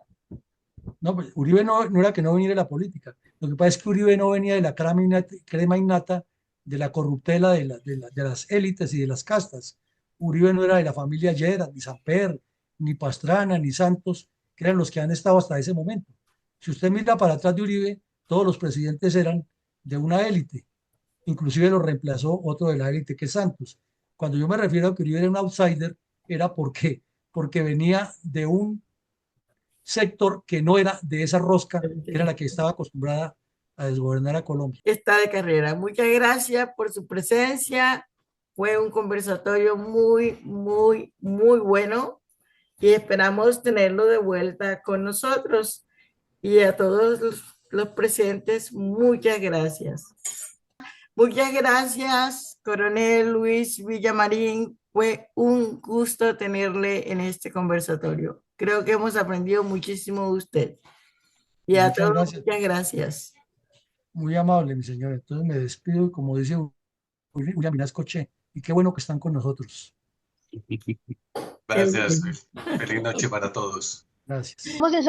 No, pues Uribe no era que no viniera de la política. Lo que pasa es que Uribe no venía de la crema innata de la corruptela de las élites y de las castas. Uribe no era de la familia Lleras, ni Samper, ni Pastrana, ni Santos, que eran los que han estado hasta ese momento. Si usted mira para atrás de Uribe, todos los presidentes eran de una élite. Inclusive lo reemplazó otro de la élite que es Santos. Cuando yo me refiero a que Uribe era un outsider, era porque venía de un sector que no era de esa rosca, que era la que estaba acostumbrada a desgobernar a Colombia. Está de carrera. Muchas gracias por su presencia. Fue un conversatorio muy, muy, muy bueno y esperamos tenerlo de vuelta con nosotros. Y a todos los presentes, muchas gracias. Muchas gracias, Coronel Luis Villamarín. Fue un gusto tenerle en este conversatorio. Creo que hemos aprendido muchísimo de usted. Y a todos, muchas gracias. Muy amable, mi señora. Entonces me despido y como dice William Minascoche, y qué bueno que están con nosotros. Gracias. Feliz noche para todos. Gracias. Vamos a saber